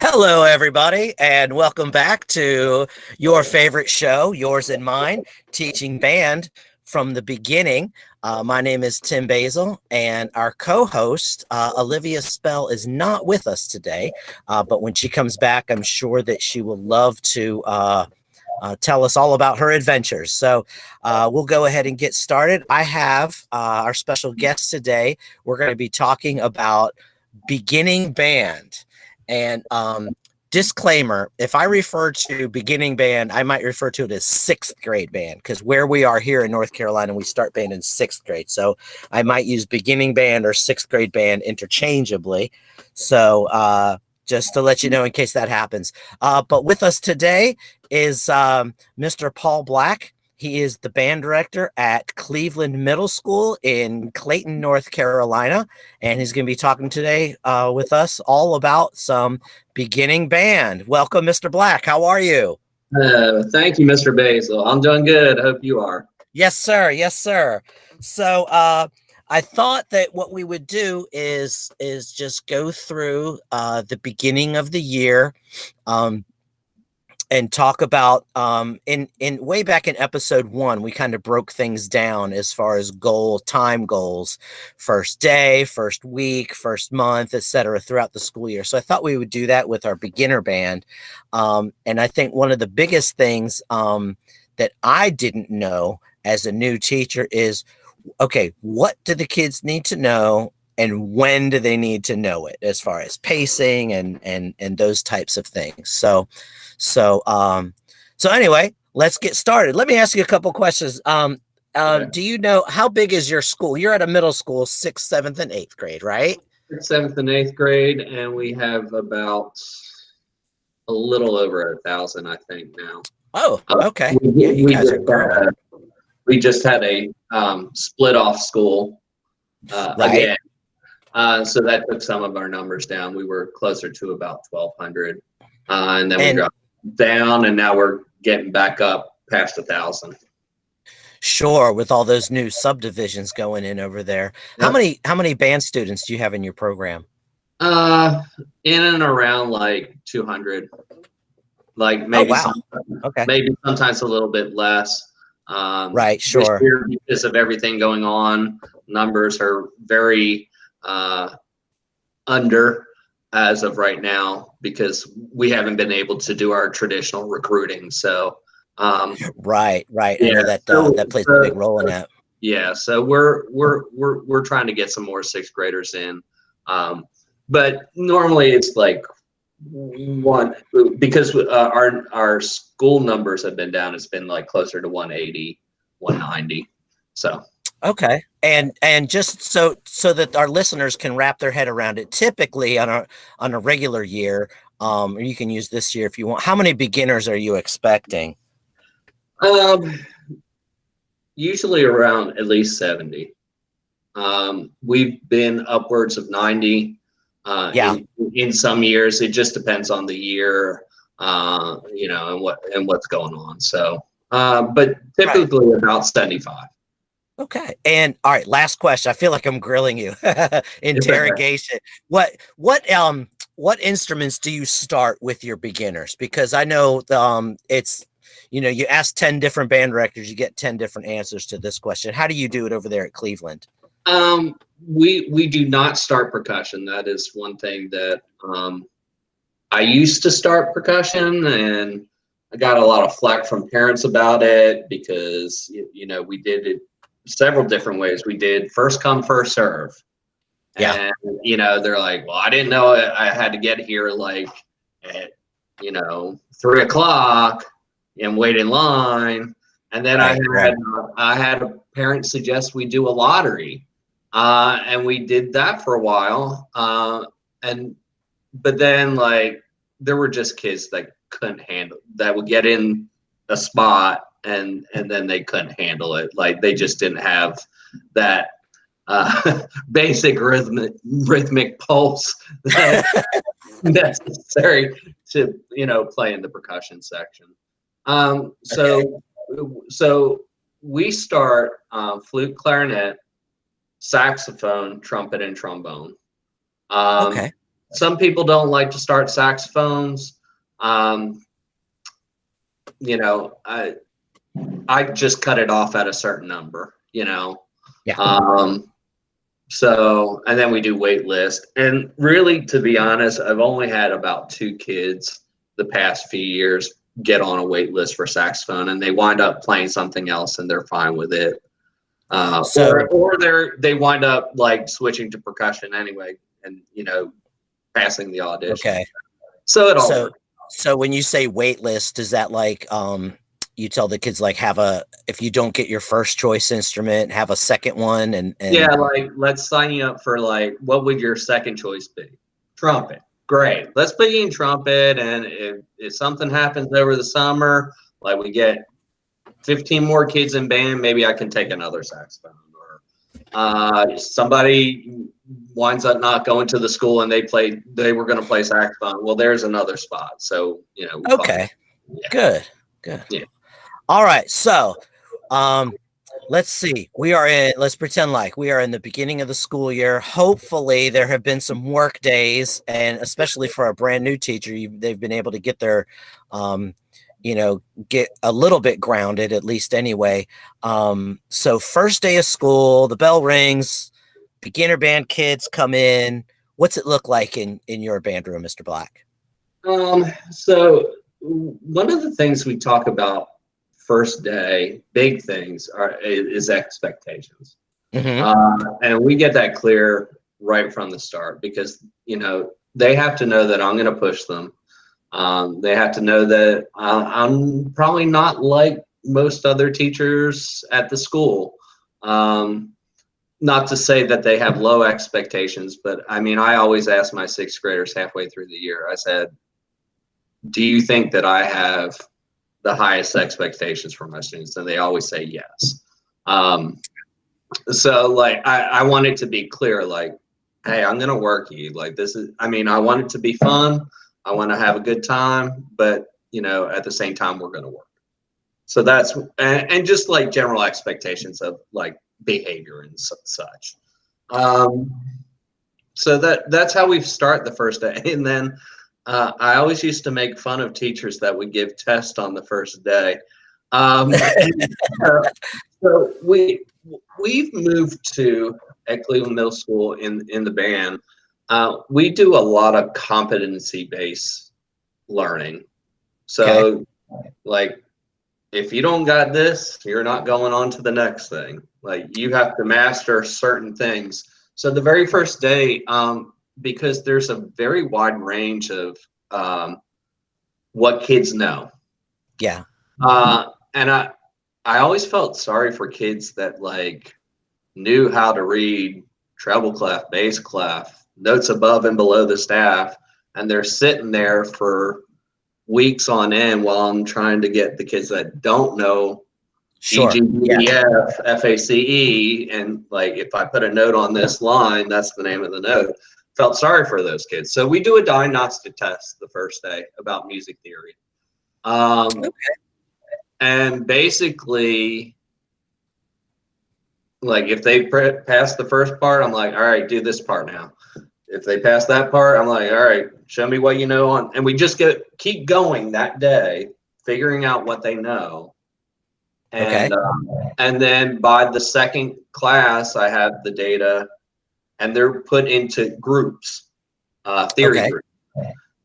Hello, everybody, and welcome back to your favorite show, yours and mine, Teaching Band from the Beginning. My name is Tim Basil, and our co host, Olivia Spell, is not with us today. But when she comes back, I'm sure that she will love to tell us all about her adventures. So we'll go ahead and get started. I have our special guest today. We're going to be talking about beginning band. And disclaimer, if I refer to beginning band, I might refer to it as sixth grade band because where we are here in North Carolina, we start band in sixth grade. So I might use beginning band or sixth grade band interchangeably. So just to let you know in case that happens. But with us today is Mr. Paul Black. He is the band director at Cleveland Middle School in Clayton, North Carolina. And he's going to be talking today with us all about some beginning band. Welcome, Mr. Black. How are you? Thank you, Mr. Basil. I'm doing good. I hope you are. Yes, sir. Yes, sir. So I thought that what we would do is just go through the beginning of the year. And talk about in way back in episode 1, we kind of broke things down as far as time goals, first day, first week, first month, etc., throughout the school year. So I thought we would do that with our beginner band. And I think one of the biggest things that I didn't know as a new teacher is, okay, what do the kids need to know and when do they need to know it as far as pacing and those types of things. So anyway, let's get started. Let me ask you a couple questions. Do you know how big is your school? You're at a middle school, 6th, 7th, and 8th grade, right? 6th, 7th, and 8th grade, and we have about a little over 1,000, I think, now. Oh, okay. Yeah, you guys are growing. We just had a split off school again. So that took some of our numbers down. We were closer to about 1,200, and then we dropped down, and now we're getting back up past 1,000. Sure, with all those new subdivisions going in over there. Yep. How many band students do you have in your program? In and around like 200. Like maybe maybe sometimes a little bit less. Right, sure. This year, because of everything going on, numbers are very under as of right now because we haven't been able to do our traditional recruiting. So right. Yeah, I know that plays a big role in that. Yeah, so we're trying to get some more 6th graders in, but normally it's like one because our school numbers have been down. It's been like closer to 180, 190. So. Okay. And just so that our listeners can wrap their head around it, typically on a regular year, or you can use this year if you want, how many beginners are you expecting? Usually around at least 70. We've been upwards of 90. In some years, it just depends on the year, and what's going on. So, but typically about 75. Okay. And all right, last question. I feel like I'm grilling you. Interrogation. What instruments do you start with your beginners? Because I know it's, you ask 10 different band directors, you get 10 different answers to this question. How do you do it over there at Cleveland? We do not start percussion. That is one thing that I used to start percussion, and I got a lot of flack from parents about it because we did it several different ways. We did first come, first serve. Yeah. And, they're like, well, I didn't know I had to get here like at, 3 o'clock and wait in line. And then I had a parent suggest we do a lottery. And we did that for a while. But then like, there were just kids that couldn't handle, that would get in a spot and then they couldn't handle it. Like they just didn't have that basic rhythmic pulse that's necessary to play in the percussion section. So we start flute, clarinet, saxophone, trumpet, and trombone. some people don't like to start saxophones. You know, I just cut it off at a certain number, you know. Yeah. So, and then we do wait list. And really, to be honest, I've only had about 2 kids the past few years get on a wait list for saxophone, and they wind up playing something else and they're fine with it. Or they wind up like switching to percussion anyway, and you know, passing the audition. Okay. So it all works. So when you say wait list, is that like you tell the kids like if you don't get your first choice instrument, have a second one and yeah, like let's sign you up for like, what would your second choice be? Trumpet. Great. Let's put you in trumpet, and if something happens over the summer, like we get 15 more kids in band, maybe I can take another saxophone. Or somebody winds up not going to the school and they were going to play saxophone. Well, there's another spot. So, you know. Okay. Yeah. Good. Yeah. All right. So, let's see. Let's pretend like we are in the beginning of the school year. Hopefully there have been some work days, and especially for a brand new teacher, they've been able to get their, get a little bit grounded, at least anyway. So first day of school, the bell rings, beginner band kids come in. What's it look like in your band room, Mr. Black? So one of the things we talk about first day, big things is expectations. Mm-hmm. And we get that clear right from the start, because, you know, they have to know that I'm going to push them. They have to know that I'm probably not like most other teachers at the school. Not to say that they have low expectations, but I mean, I always ask my 6th graders halfway through the year, I said, do you think that I have the highest expectations for my students? And they always say yes. So like, I want it to be clear, like, hey, I'm going to work you. Like, I want it to be fun. I want to have a good time, but you know, at the same time, we're going to work. So that's, and just like general expectations of like behavior and such. So that's how we start the first day. And then I always used to make fun of teachers that would give tests on the first day. So we've moved to, at Cleveland Middle School in the band, we do a lot of competency-based learning. So like, if you don't got this, you're not going on to the next thing. Like, you have to master certain things. So the very first day, because there's a very wide range of what kids know. Yeah. And I always felt sorry for kids that like knew how to read treble clef, bass clef, notes above and below the staff, and they're sitting there for weeks on end while I'm trying to get the kids that don't know Sure. E, G, D, E, F, F, A, C, E, and like, if I put a note on this line, that's the name of the note. Felt sorry for those kids. So we do a diagnostic test the first day about music theory. And basically, like, if they pass the first part, I'm like, all right, do this part now. If they pass that part, I'm like, all right, show me what you know on. And we just keep going that day, figuring out what they know. And and then by the second class, I have the data, and they're put into groups, theory groups.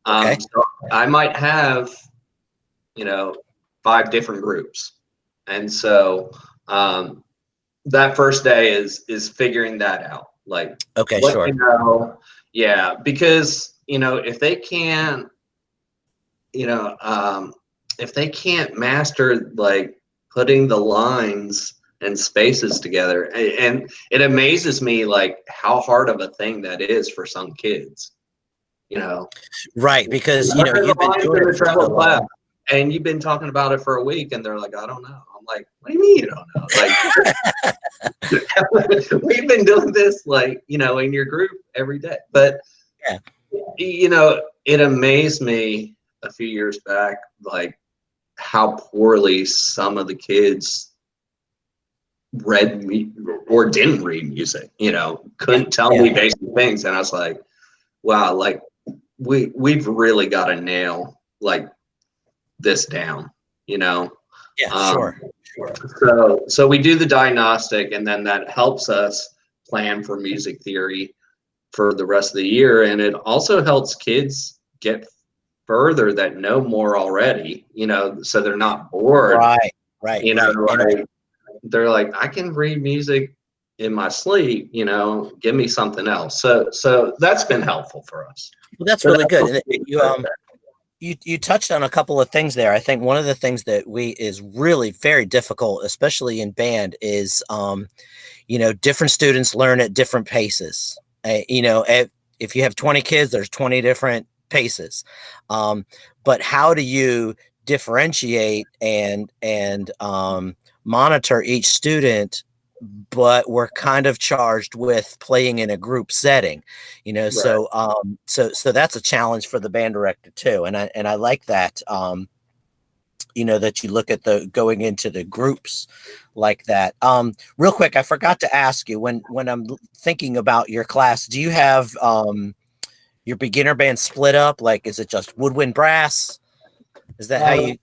So I might have, you know, 5 different groups, and so that first day is figuring that out. Like, sure. You know, yeah, because you know, if they can't, you know, if they can't master like putting the lines and spaces together, and it amazes me like how hard of a thing that is for some kids, you know. Right, because you know, you've been doing it for so long. And you've been talking about it for a week, and they're like, I don't know. I'm like, what do you mean you don't know? Like, we've been doing this, like, you know, in your group every day. But yeah, you know, it amazed me a few years back, like how poorly some of the kids read me or didn't read music, you know, couldn't tell me basic things. And I was like, wow, like we've really got to nail like this down, you know. Yeah, Um, sure. so we do the diagnostic, and then that helps us plan for music theory for the rest of the year, and it also helps kids get further that know more already, you know, so they're not bored. Right, You know, right. like they're like, I can read music in my sleep, you know, give me something else. So that's been helpful for us. Well, that's So really good. that's And you touched on a couple of things there. I think one of the things that is really very difficult, especially in band, is you know, different students learn at different paces. You know, if you have 20 kids, there's 20 different paces. But how do you differentiate and monitor each student? But we're kind of charged with playing in a group setting, you know. right. So that's a challenge for the band director too. And I like that. You know, that you look at the going into the groups like that. Real quick, I forgot to ask you, when I'm thinking about your class, do you have your beginner band split up? Like, is it just woodwind brass? Is that how you?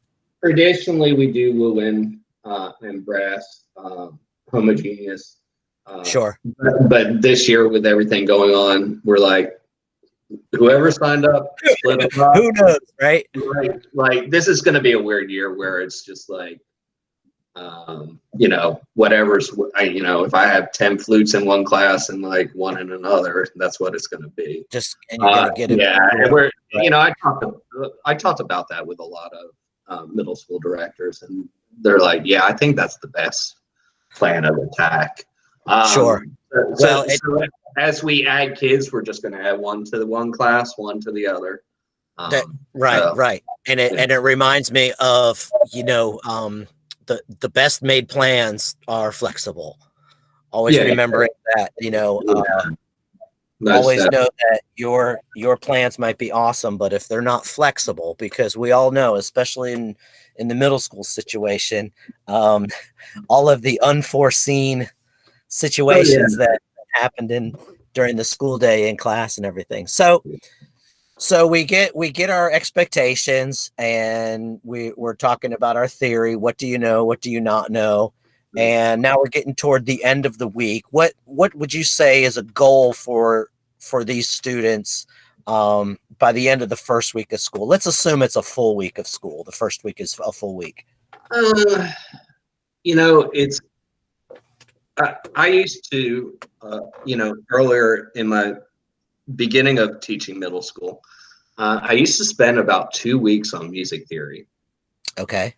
Traditionally, we do woodwind and brass, homogeneous. Sure. But this year, with everything going on, we're like, whoever signed up, split them up. Who knows, right? Like this is going to be a weird year where it's just like, you know, whatever's, you know, if I have 10 flutes in one class and like one in another, that's what it's going to be. Just, and you're going to get it. Yeah, and we're, you know, I talked about that with a lot of middle school directors, and they're like, yeah, I think that's the best plan of attack. Sure. So as we add kids, we're just going to add one to the one class, one to the other. Right. And it reminds me of, you know, the best made plans are flexible. Always remembering that, you know, always know that your plans might be awesome, but if they're not flexible, because we all know, especially in the middle school situation, all of the unforeseen situations that happened during the school day in class and everything. So we get our expectations, and we're talking about our theory. What do you know? What do you not know? And now we're getting toward the end of the week. What would you say is a goal for these students by the end of the first week of school? Let's assume it's a full week of school. The first week is a full week. You know, it's I used to, you know, earlier in my beginning of teaching middle school, I used to spend about 2 weeks on music theory. Okay.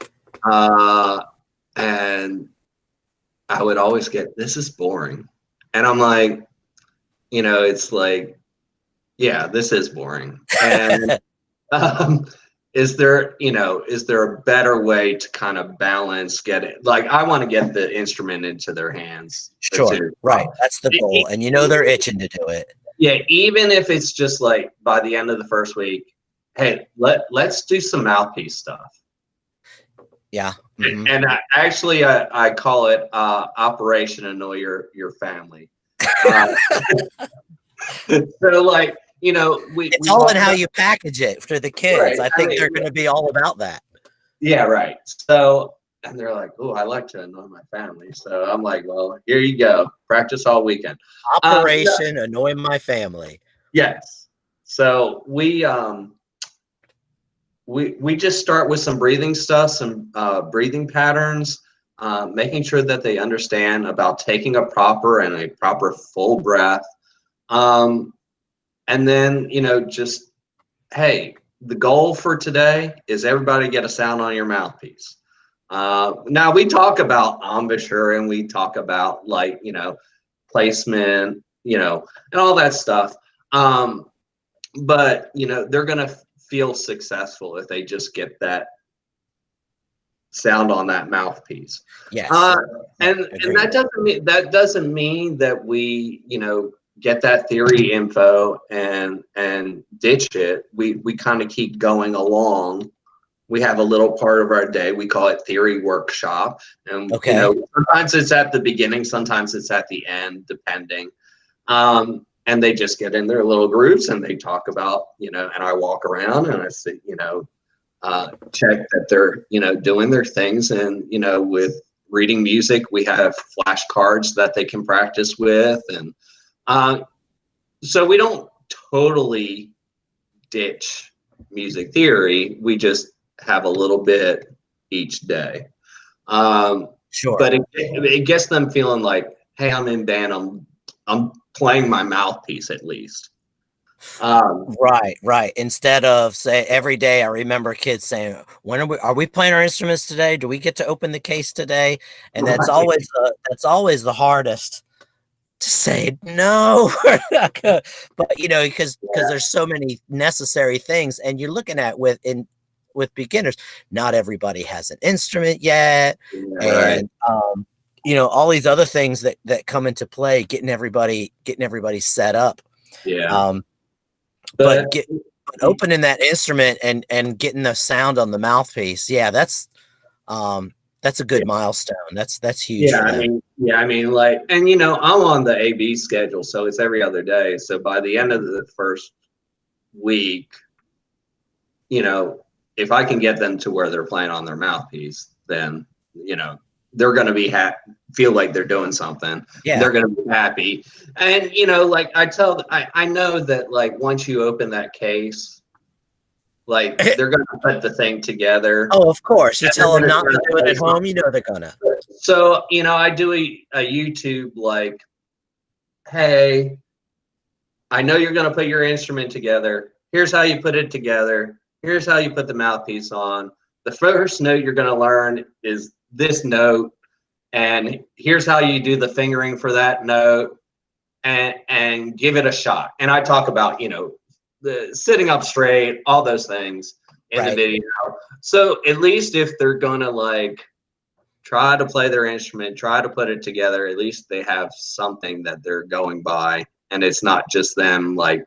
And I would always get, this is boring. And I'm like, you know, it's like, yeah, this is boring. And is there a better way to kind of balance, get it? Like, I want to get the instrument into their hands. Sure. Right. That's the goal. And you know, they're itching to do it. Yeah. Even if it's just like by the end of the first week, hey, let's do some mouthpiece stuff. Yeah. Mm-hmm. And I call it Operation Annoy Your Family. So like, you know, it's all in how you package it for the kids. Right. I think they're going to be all about that. Yeah, right. So, and they're like, oh, I like to annoy my family. So I'm like, well, here you go. Practice all weekend. Operation Annoy My Family. Yes. So we just start with some breathing stuff, some breathing patterns, making sure that they understand about taking a proper full breath. And then, you know, just, hey, the goal for today is everybody get a sound on your mouthpiece. Now we talk about embouchure, and we talk about, like, you know, placement, you know, and all that stuff. But, you know, they're going to feel successful if they just get that sound on that mouthpiece. Yes. And that doesn't mean that we, you know, get that theory info and ditch it. We kind of keep going along. We have a little part of our day, we call it theory workshop. And you know, sometimes it's at the beginning, sometimes it's at the end, depending. and they just get in their little groups and they talk about, and I walk around and I say, check that they're, doing their things. And, with reading music, we have flashcards that they can practice with. And so we don't totally ditch music theory. We just have a little bit each day. Sure. But it gets them feeling like, hey, I'm in band. I'm playing my mouthpiece at least. Right. Instead of say every day, I remember kids saying, "When are we playing our instruments today? Do we get to open the case today?" And that's always the hardest to say no. But because there's so many necessary things, and you're looking at with beginners, not everybody has an instrument yet, Right. and all these other things that come into play, getting everybody set up. Yeah. But opening that instrument and getting the sound on the mouthpiece, that's a good milestone. That's huge. Yeah, I mean, like, and I'm on the AB schedule, so it's every other day. So by the end of the first week, if I can get them to where they're playing on their mouthpiece, then they're going to feel like they're doing something. Yeah. They're going to be happy. And, like I know that, like, once you open that case, like, they're going to put the thing together. Oh, of course. You tell them not to do it at home. They're going to. So, I do a YouTube, like, hey, I know you're going to put your instrument together. Here's how you put it together. Here's how you put the mouthpiece on. The first note you're going to learn is this note, and here's how you do the fingering for that note, and give it a shot. And I talk about, the sitting up straight, all those things in the video. So at least if they're going to, like, try to play their instrument, try to put it together, at least they have something that they're going by, and it's not just them like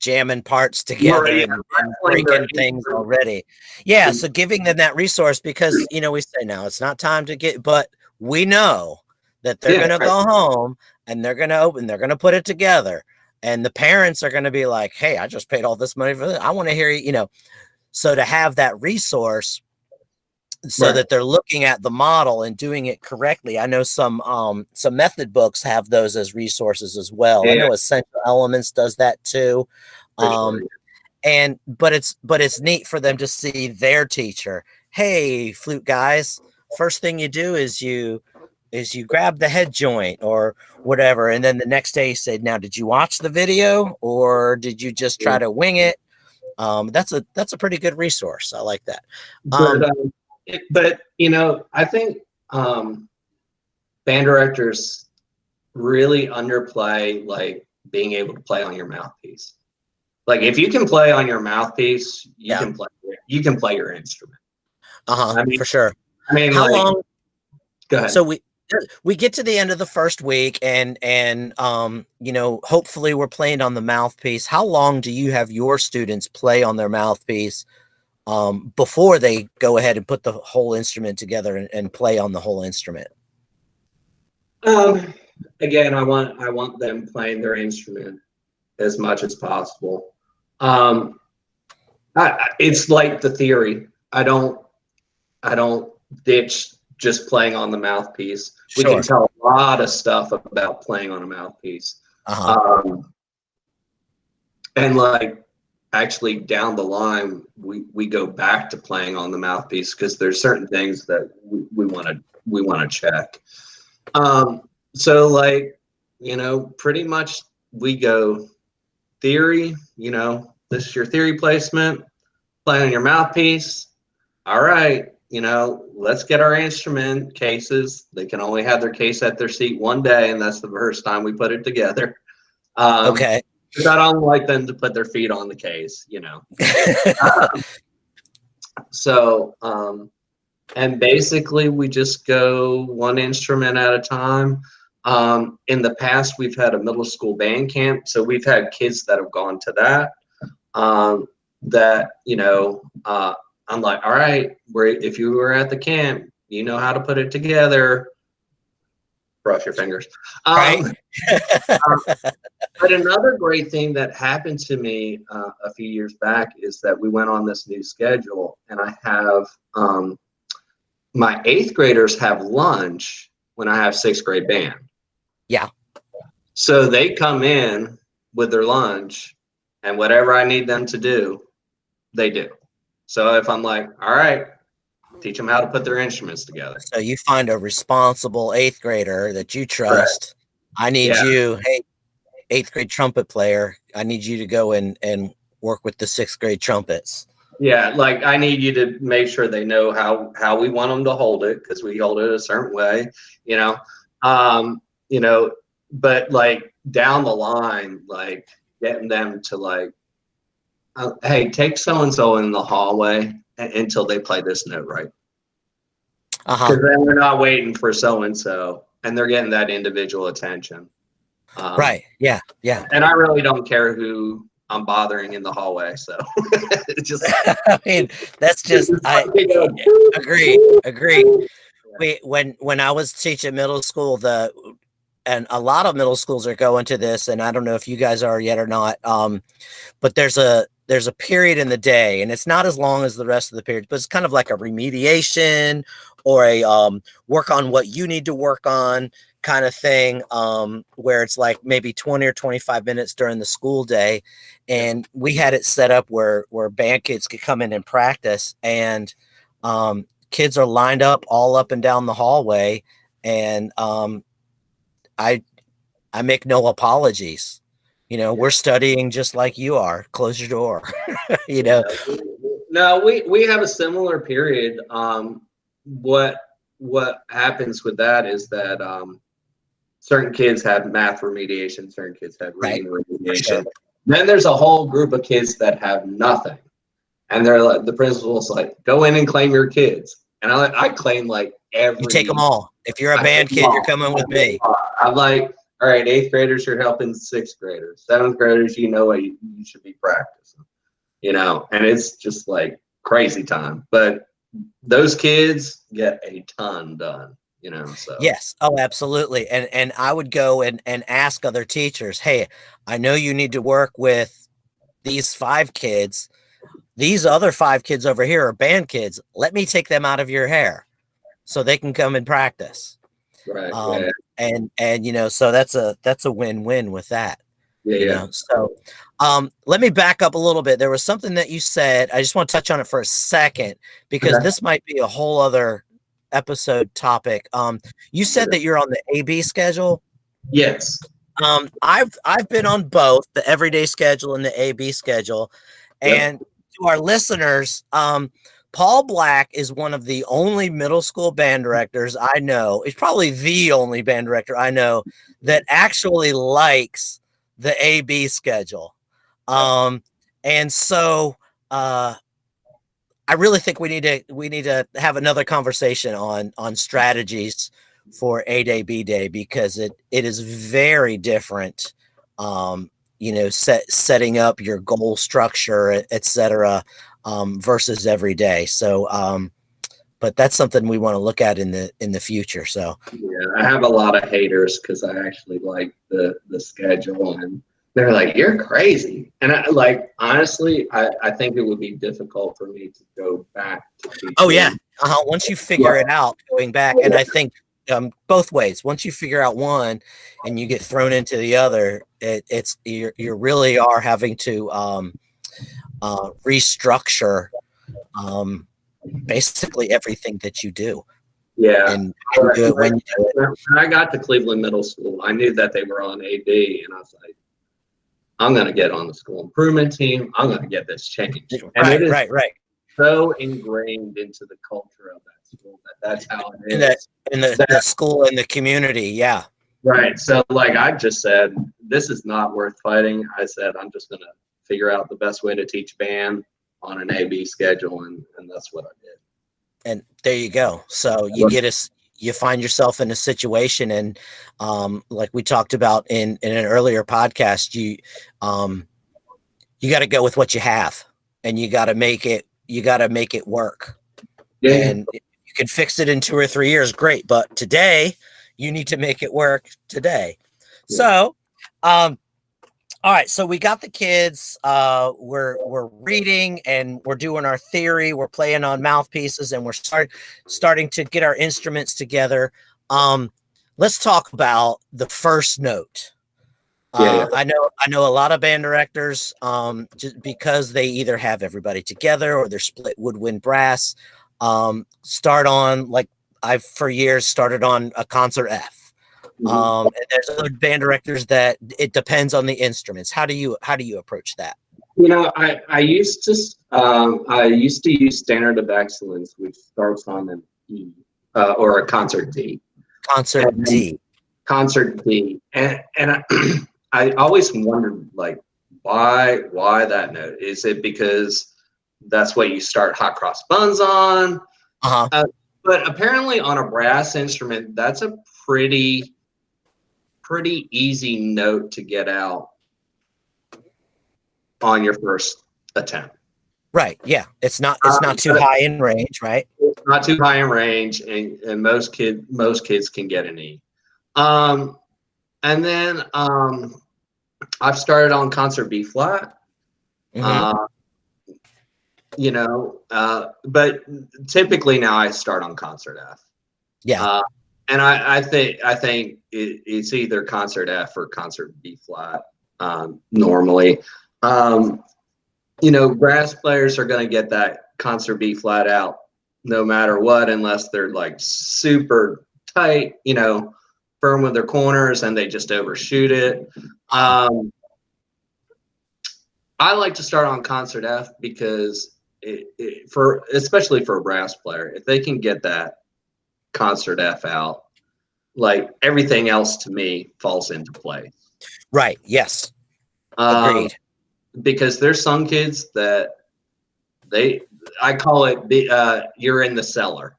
jamming parts together and breaking things already. Yeah, so giving them that resource, because we say now it's not time to get, but we know that they're going to go home and they're going to put it together, and the parents are going to be like, hey, I just paid all this money for this. I want to hear you. So to have that resource, so that they're looking at the model and doing it correctly. I know some method books have those as resources as well. I know Essential Elements does that too. But it's neat for them to see their teacher. Hey, flute guys, first thing you do is you grab the head joint or whatever, and then the next day you say, now, did you watch the video or did you just try to wing it? That's a pretty good resource. I like that. But I think band directors really underplay, like, being able to play on your mouthpiece. Like, if you can play on your mouthpiece, you can play your instrument. For sure. How long? Go ahead. So we get to the end of the first week, and hopefully we're playing on the mouthpiece. How long do you have your students play on their mouthpiece before they go ahead and put the whole instrument together and play on the whole instrument? Again, I want them playing their instrument as much as possible. It's like the theory. I don't ditch just playing on the mouthpiece. Sure. We can tell a lot of stuff about playing on a mouthpiece. And, like, actually down the line, we go back to playing on the mouthpiece because there's certain things that we want to check. So, like, pretty much we go theory, this is your theory placement, play on your mouthpiece. All right, let's get our instrument cases. They can only have their case at their seat one day, and that's the first time we put it together. Okay. Because I don't like them to put their feet on the case, and basically we just go one instrument at a time. In the past, we've had a middle school band camp, so we've had kids that have gone to that. I'm like, all right, if you were at the camp, you know how to put it together. cross your fingers. Right. But another great thing that happened to me a few years back is that we went on this new schedule, and I have my 8th graders have lunch when I have 6th grade band. Yeah. So they come in with their lunch, and whatever I need them to do, they do. So if I'm like, all right, teach them how to put their instruments together. So you find a responsible 8th grader that you trust. Right. I need you, hey, 8th grade trumpet player, I need you to go and work with the 6th grade trumpets. Yeah, like I need you to make sure they know how we want them to hold it, because we hold it a certain way, you know. But like down the line, like getting them to like, hey, take so and so in the hallway until they play this note right. Because then we're not waiting for so and so, and they're getting that individual attention. Right. Yeah. Yeah. And I really don't care who I'm bothering in the hallway. So it's just, I mean, that's just, I agree. When I was teaching middle school, and a lot of middle schools are going to this, and I don't know if you guys are yet or not. But there's a period in the day, and it's not as long as the rest of the periods, but it's kind of like a remediation or a work on what you need to work on kind of thing, where it's like maybe 20 or 25 minutes during the school day. And we had it set up where band kids could come in and practice, and kids are lined up all up and down the hallway. And I make no apologies. You know, we're studying just like you are. Close your door. You know. No, we have a similar period. What happens with that is that certain kids have math remediation, certain kids have reading remediation. Sure. Then there's a whole group of kids that have nothing, and they're like, the principal's like, go in and claim your kids. And I claim like every. You take them all. If you're a band kid, you're coming with me. I'm like, all right, 8th graders, you're helping 6th graders. 7th graders, you know what you should be practicing. You know, and it's just like crazy time. But those kids get a ton done, you know. So yes. Oh, absolutely. And I would go and ask other teachers, hey, I know you need to work with these 5 kids. These other 5 kids over here are band kids. Let me take them out of your hair so they can come and practice. Right. And you know, so that's a win-win with that. Yeah. You know? So let me back up a little bit. There was something that you said. I just want to touch on it for a second, because this might be a whole other episode topic. You said that you're on the AB schedule. Yes. I've been on both the everyday schedule and the AB schedule. And to our listeners, Paul Black is one of the only middle school band directors I know. He's probably the only band director I know that actually likes the AB schedule. And so I really think we need to have another conversation on strategies for A Day, B Day, because it is very different. You know, setting up your goal structure, etc., versus every day. So, but that's something we want to look at in the future. So yeah, I have a lot of haters because I actually like the schedule, and they're like, "You're crazy." And I like, honestly, I think it would be difficult for me to go back to teaching. Oh yeah, once you figure it out, going back, and I think both ways. Once you figure out one and you get thrown into the other, it's you really are having to restructure basically everything that you do. Yeah. And do it when you do it. When I got to Cleveland Middle School, I knew that they were on AB, and I was like, I'm going to get on the school improvement team. I'm going to get this changed. And right. So ingrained into the culture of that school that's how it is. In the school and the community, yeah. Right. So like I just said, this is not worth fighting. I said, I'm just going to figure out the best way to teach band on an AB schedule, and that's what I did. And there you go. So you find yourself in a situation, and like we talked about in an earlier podcast, you got to go with what you have, and you got to make it work. Yeah. And you can fix it in 2 or 3 years, great. But today, you need to make it work today. Yeah. So, all right, so we got the kids. We're reading and we're doing our theory. We're playing on mouthpieces and we're starting to get our instruments together. Let's talk about the first note. Yeah. I know a lot of band directors, just because they either have everybody together or they're split woodwind brass. Start on, like, I've for years started on a concert F. And there's other band directors that it depends on the instruments. How do you approach that? You know, I used to use Standard of Excellence, which starts on an E, or a concert D. Concert D. Concert D. And I always wondered, like, why that note? Is it because that's what you start hot cross buns on? But apparently on a brass instrument, that's a pretty easy note to get out on your first attempt. Right. Yeah. It's not too high in range, right? It's not too high in range, and most kids can get an E. And then I've started on concert B flat. You know, but typically now I start on concert F. Yeah. And I think it's either concert F or concert B flat. Normally, you know, brass players are going to get that concert B flat out no matter what, unless they're like super tight, you know, firm with their corners and they just overshoot it. I like to start on concert F because especially for a brass player, if they can get that concert F out, like, everything else to me falls into place. Right. Yes. Agreed. Because there's some kids that I call it you're in the cellar.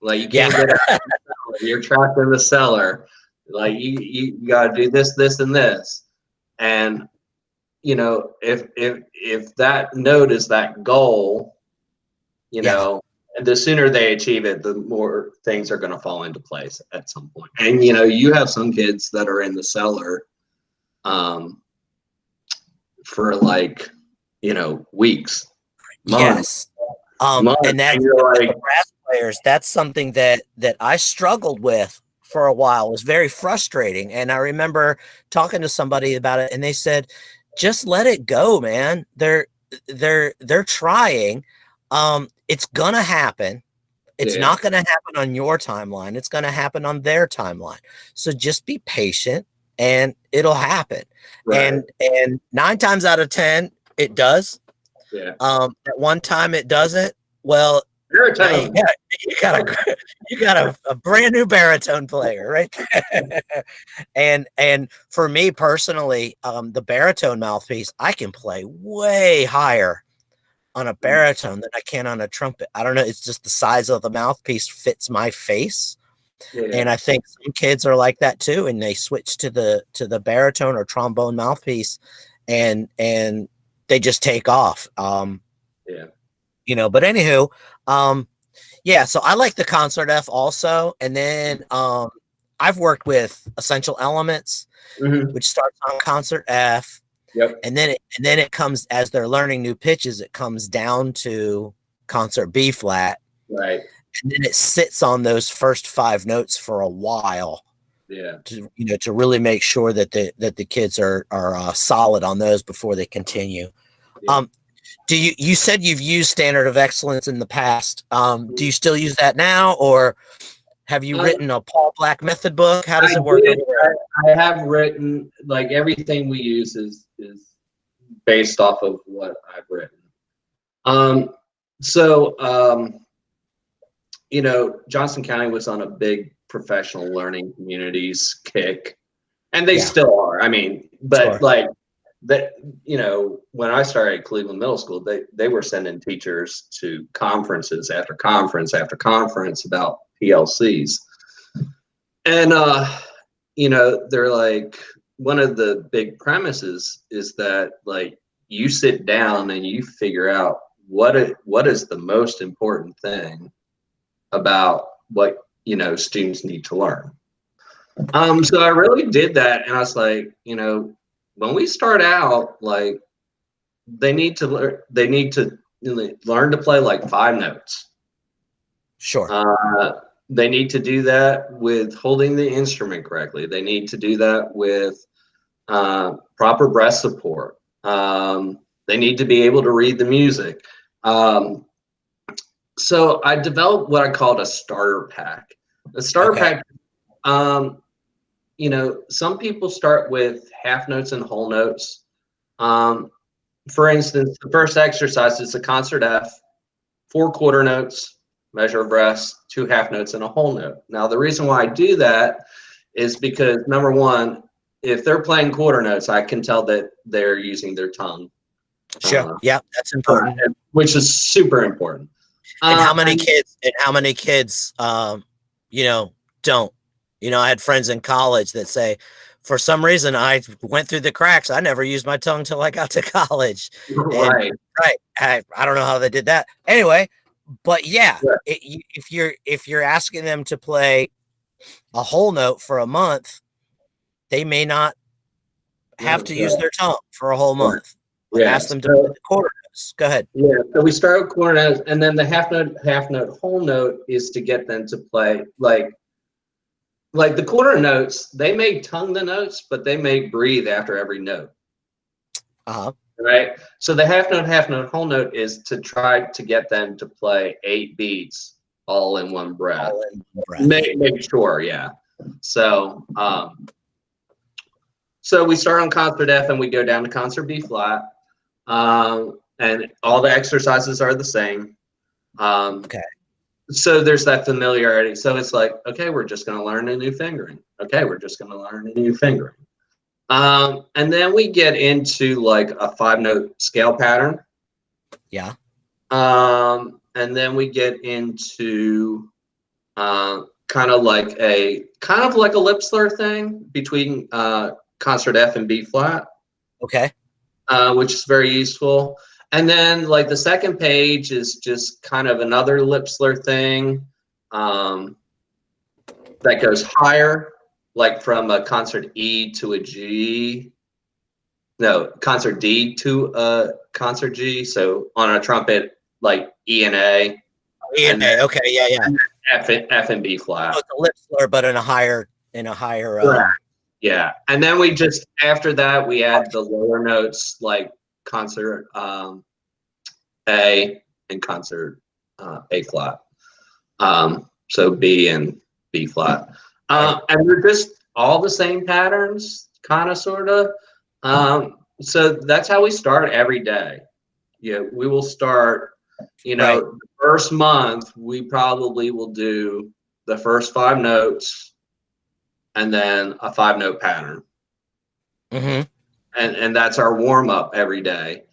Like, you can't get out of the cellar. You're trapped in the cellar. Like, you got to do this, and this. And, you know, if that note is that goal, you know, and the sooner they achieve it, the more things are going to fall into place at some point. And, you know, you have some kids that are in the cellar for, like, you know, weeks, months. Yes. And that's, like, brass players, that's something that I struggled with for a while. It was very frustrating. And I remember talking to somebody about it and they said, just let it go, man. They're trying. It's gonna happen. It's not gonna happen on your timeline. It's gonna happen on their timeline. So just be patient and it'll happen. Right. And 9 times out of 10, it does. Yeah. At one time it doesn't. Well, baritone. You got a brand new baritone player right there. and for me personally, the baritone mouthpiece, I can play way higher on a baritone than I can on a trumpet. I don't know. It's just the size of the mouthpiece fits my face. Yeah. And I think some kids are like that too. And they switch to the baritone or trombone mouthpiece and they just take off. You know, but anywho, yeah, so I like the concert F also. And then I've worked with Essential Elements, which starts on concert F. Yep. And then it comes, as they're learning new pitches, it comes down to concert B flat. Right. And then it sits on those first 5 notes for a while. Yeah. To really make sure that the kids are solid on those before they continue. Yeah. You said you've used Standard of Excellence in the past. Do you still use that now, or have you written a Paul Black method book? How does it work? I have written, like, everything we use is based off of what I've written. You know, Johnson County was on a big professional learning communities kick, and they still are. I mean, but like that, you know, when I started at Cleveland Middle School, they were sending teachers to conferences after conference after conference about PLCs. And, you know, they're like, one of the big premises is that, like, you sit down and you figure out what is the most important thing about what, you know, students need to learn. So I really did that, and I was like, when we start out, like they need to learn. They need to learn to play like 5 notes. Sure. They need to do that with holding the instrument correctly. They need to do that with proper breath support. They need to be able to read the music. So I developed what I called a starter pack. A starter pack, some people start with half notes and whole notes. For instance, the first exercise is a concert F, 4 quarter notes, measure of breaths, 2 half notes, and a whole note. Now, the reason why I do that is because, number one, if they're playing quarter notes, I can tell that they're using their tongue. Sure. Yeah, that's important. Which is super important. And how many kids, don't? I had friends in college that say, for some reason, I went through the cracks. I never used my tongue till I got to college. Right. I don't know how they did that. Anyway, but yeah, if you're asking them to play a whole note for a month, they may not have to use their tongue for a whole month. Ask them to play the quarter notes. Go ahead. Yeah, so we start with quarter notes, and then the half note, whole note is to get them to play like the quarter notes. They may tongue the notes, but they may breathe after every note. Right. So the half note, whole note is to try to get them to play 8 beats all in one breath. Make sure, yeah. So, so we start on concert F and we go down to concert B flat, and all the exercises are the same. So there's that familiarity. So it's like, okay, we're just going to learn a new fingering. Okay, we're just going to learn a new fingering. And then we get into like a 5-note scale pattern. Yeah. And then we get into kind of like a lip slur thing between concert F and B flat. Okay. Which is very useful. And then like the second page is just kind of another lip slur thing that goes higher, like from a concert E to a G. No, concert D to a concert G. So on a trumpet, like E and A. E and A. Okay. Yeah. F and B flat. So it's a lip slur, but in a higher. Yeah. And then we just, after that, we add the lower notes like concert A and concert A flat. So B and B flat. And they're just all the same patterns, kind of, sort of. So that's how we start every day. Yeah, we will start, the first month, we probably will do the first 5 notes and then a 5-note pattern. Mm-hmm. And that's our warm up every day.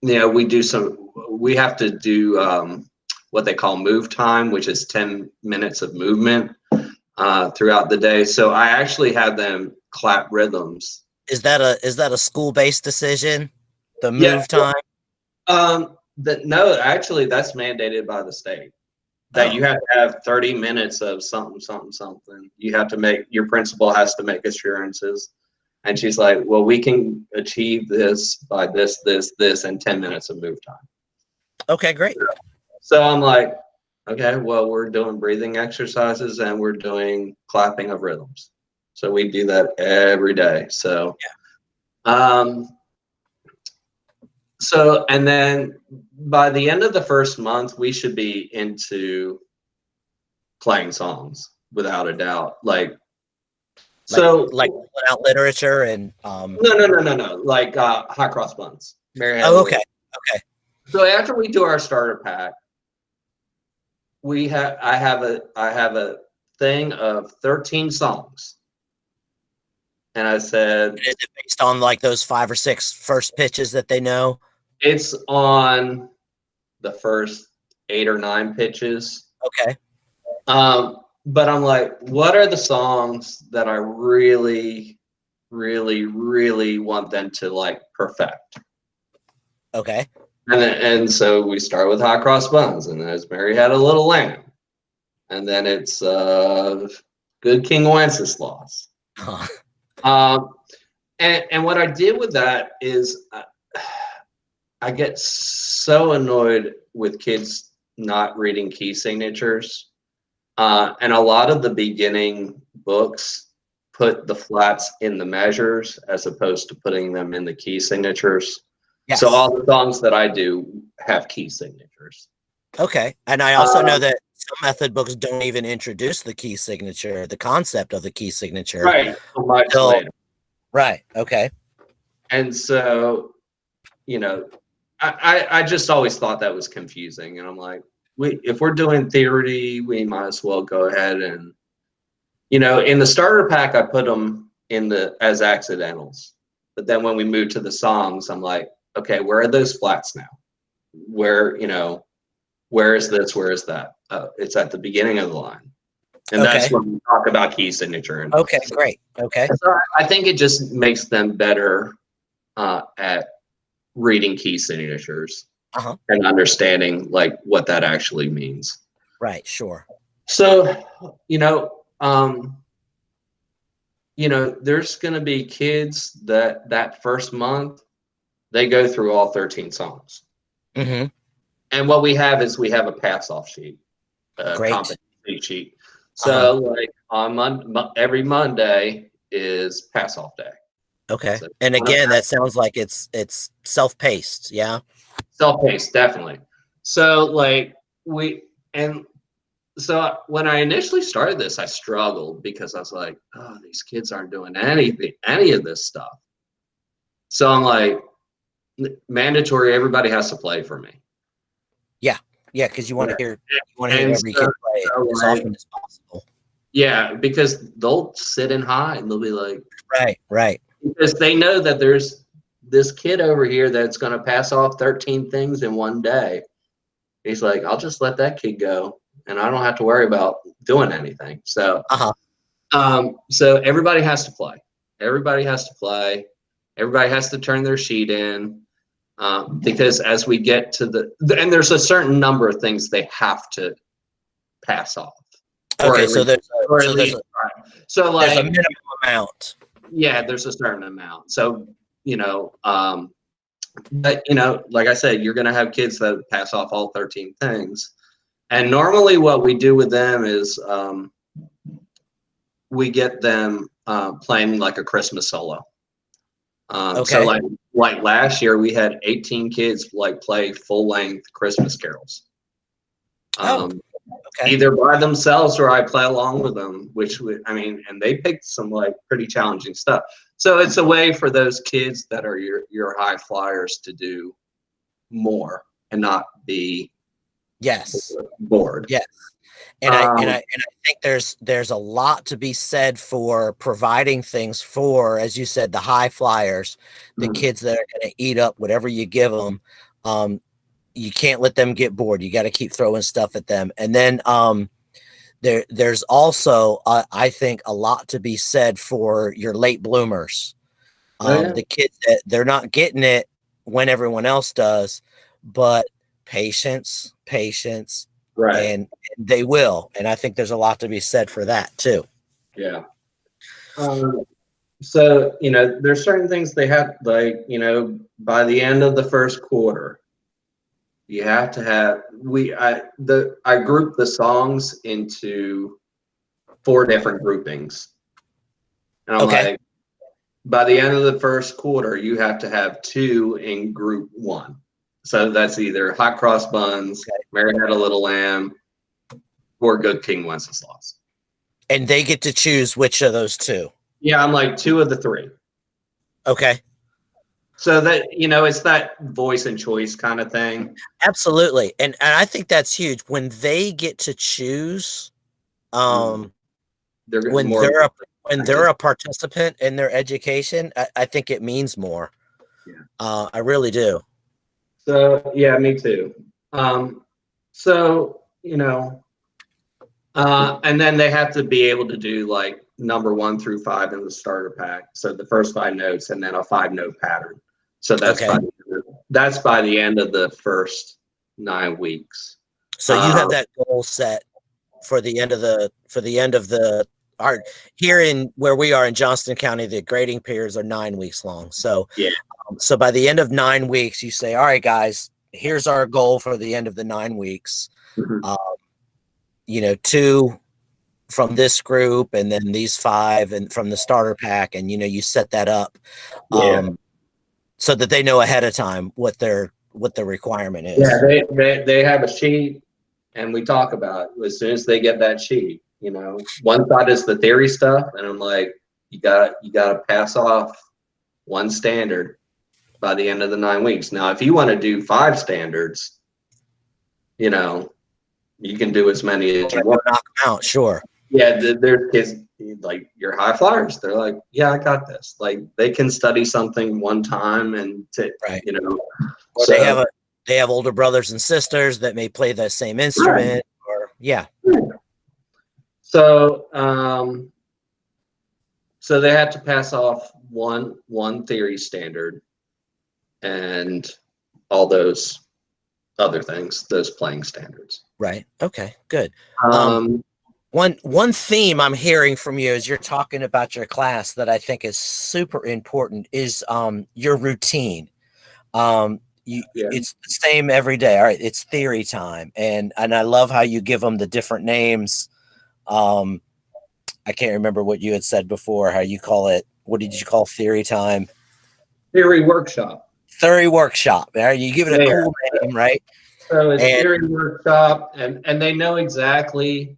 We have to do what they call move time, which is 10 minutes of movement throughout the day. So I actually have them clap rhythms. Is that a school-based decision? The move time? No, actually that's mandated by the state. That you have to have 30 minutes of something. You have to your principal has to make assurances. And she's like, well, we can achieve this by this, and 10 minutes of move time. Okay, great. So I'm like, okay, well, we're doing breathing exercises and we're doing clapping of rhythms. So we do that every day. So, so, and then by the end of the first month, we should be into playing songs without a doubt. Like out literature and no. Like Hot Cross Buns. Okay. So after we do our starter pack, I have a thing of 13 songs. And I said, is it based on like those 5 or 6 first pitches that they know? It's on the first 8 or 9 pitches. Okay. But I'm like, what are the songs that I really, really, really want them to like perfect? Okay. And so we start with Hot Cross Buns, and then it's Mary Had a Little Lamb, and then it's Good King Wenceslas. Huh. And what I did with that is I get so annoyed with kids not reading key signatures. And a lot of the beginning books put the flats in the measures as opposed to putting them in the key signatures. Yes. So all the songs that I do have key signatures. Okay. And I also know that some method books don't even introduce the key signature, the concept of the key signature. Right. Much Till- later. Right. Okay. And so, you know, I just always thought that was confusing. And I'm like, if we're doing theory, we might as well go ahead and, you know, in the starter pack, I put them as accidentals. But then when we move to the songs, I'm like, okay, where are those flats now? Where, you know, where is this? Where is that? It's at the beginning of the line. And Okay. that's when we talk about key signature. And Okay, great. Okay. so I think it just makes them better at reading key signatures and understanding like what that actually means. Right, sure. So, there's going to be kids that first month, they go through all 13 songs. Mm-hmm. And what we have is we have a pass-off sheet, Great. competency sheet. So like on every Monday is pass-off day. Okay. So and again, that sounds like it's self-paced. Yeah. Self-paced, definitely. So like so when I initially started this, I struggled because I was like, oh, these kids aren't doing any of this stuff. So I'm like, mandatory, everybody has to play for me. Yeah, because you want to hear every kid play as often as possible. Yeah, because they'll sit in high and they'll be like, right. Because they know that there's this kid over here that's going to pass off 13 things in one day. He's like, I'll just let that kid go, and I don't have to worry about doing anything. So, so everybody has to play. Everybody has to play. Everybody has to turn their sheet in. Because as we get to and there's a certain number of things they have to pass off. Okay, so there's like a minimum amount. Yeah, there's a certain amount. So, but like I said, you're going to have kids that pass off all 13 things. And normally what we do with them is we get them playing like a Christmas solo. So like last year we had 18 kids like play full length Christmas carols. Either by themselves or I play along with them, and they picked some like pretty challenging stuff. So it's a way for those kids that are your high flyers to do more and not be bored. Yes. And I think there's a lot to be said for providing things for, as you said, the high flyers, the kids that are going to eat up whatever you give them. You can't let them get bored. You got to keep throwing stuff at them. And then there's also, I think, a lot to be said for your late bloomers. The kids that they're not getting it when everyone else does, but patience. Right. And they will. And I think there's a lot to be said for that too. Yeah. So, there's certain things they have, like, by the end of the first quarter, you have to have, I grouped the songs into 4 different groupings. And I'm like, by the end of the first quarter, you have to have 2 in group 1. So that's either Hot Cross Buns, Mary Had a Little Lamb, or Good King Wenceslas. And they get to choose which of those 2. Yeah, I'm like 2 of the 3. Okay. So that, it's that voice and choice kind of thing. Absolutely. And I think that's huge. When they get to choose, when they're a participant in their education, I think it means more. Yeah. I really do. So, yeah, me too. And then they have to be able to do like number 1 through 5 in the starter pack. So the first 5 notes and then a 5-note pattern. So that's by the end of the first 9 weeks. So you have that goal set for the end of the our here in where we are in Johnston County, the grading periods are 9 weeks long. So, Yeah. So by the end of 9 weeks, you say, all right, guys, here's our goal for the end of the 9 weeks. Mhm. You know, 2 from this group and then these 5 and from the starter pack. And, you know, you set that up Yeah. so that they know ahead of time what their requirement is. Yeah, they have a sheet, and we talk about it as soon as they get that sheet. You know, one side is the theory stuff, and I'm like, you gotta pass off 1 standard by the end of the 9 weeks. Now, if you want to do 5 standards, you know, you can do as many as you want. Knock them out, sure. Yeah, there's kids like your high flyers. They're like, yeah, I got this. Like they can study something one time and Right. you know. Or So, they have older brothers and sisters that may play the same instrument, or yeah. So, so they had to pass off one theory standard, and all those other things, those playing standards. Right. Okay. Good. One theme I'm hearing from you as you're talking about your class that I think is super important is your routine. It's the same every day. All right, it's theory time, and I love how you give them the different names. I can't remember what you had said before. How you call it? What did you call theory time? Theory workshop. Theory workshop. All right, you give it a cool name, right? So it's theory workshop, and they know exactly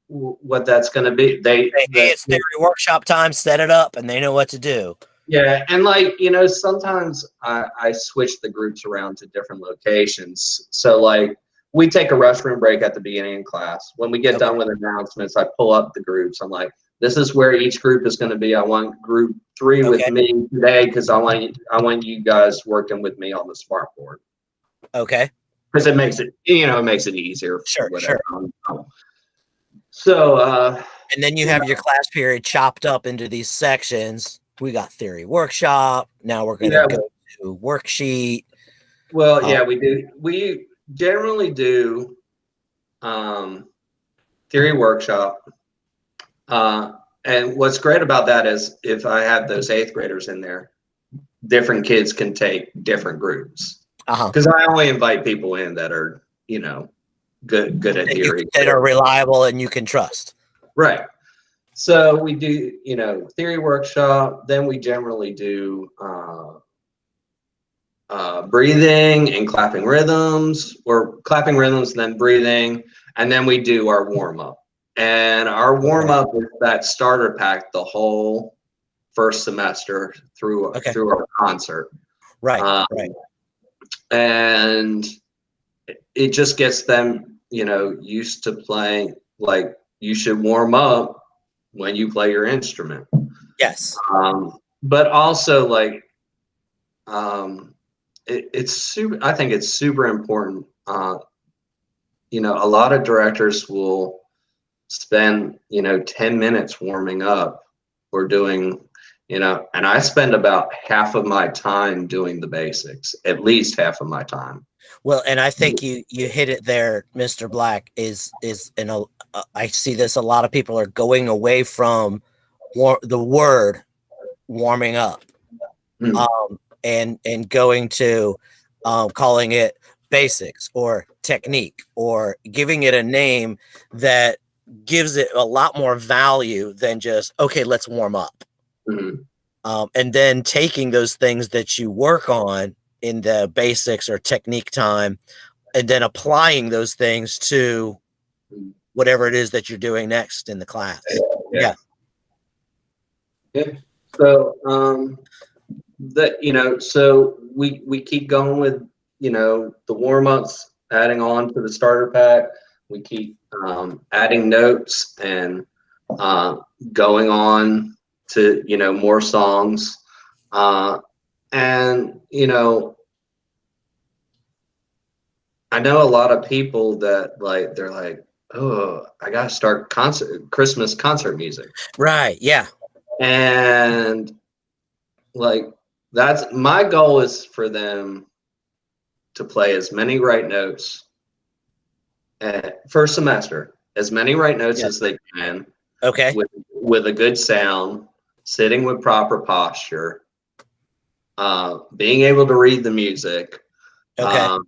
what that's going to be. It's theory workshop time. Set it up, and they know what to do. Yeah, and like, you know, sometimes I switch the groups around to different locations. So like we take a restroom break at the beginning of class. When we get done with announcements, I pull up the groups. I'm like, this is where each group is going to be. I want group 3 with me today because I want you guys working with me on the smart board. Okay. Because it makes it, you know, it makes it easier. Sure. So and then you have your class period chopped up into these sections. We got theory workshop. Now we're going to go to worksheet. Well, yeah, we do. We generally do theory workshop. And what's great about that is if I have those 8th graders in there, different kids can take different groups. Because I only invite people in that are, you know, good at theory. That are reliable and you can trust. Right. So we do, you know, theory workshop. Then we generally do breathing and clapping rhythms, or clapping rhythms, then breathing, and then we do our warm up. And our warm up is that starter pack the whole first semester through our concert. Right. And it just gets them, you know, used to playing. Like you should warm up when you play your instrument. Yes. But also like, it's super, I think it's super important. You know, a lot of directors will spend, you know, 10 minutes warming up or doing, you know, and I spend about half of my time doing the basics, at least half of my time. Well, and I think you hit it there, Mr. Black, I see this, a lot of people are going away from the word warming up, and going to calling it basics or technique, or giving it a name that gives it a lot more value than just, okay, let's warm up. And then taking those things that you work on in the basics or technique time, and then applying those things to whatever it is that you're doing next in the class. Yeah. So that, you know, so we keep going with, you know, the warm-ups, adding on to the starter pack. We keep adding notes and going on to, you know, more songs. And, you know, I know a lot of people that like, they're like, oh, I got to start Christmas concert music. Right. Yeah. And like, that's my goal, is for them to play as many right notes first semester, as many right notes as they can. Okay. with a good sound, sitting with proper posture, being able to read the music. Okay.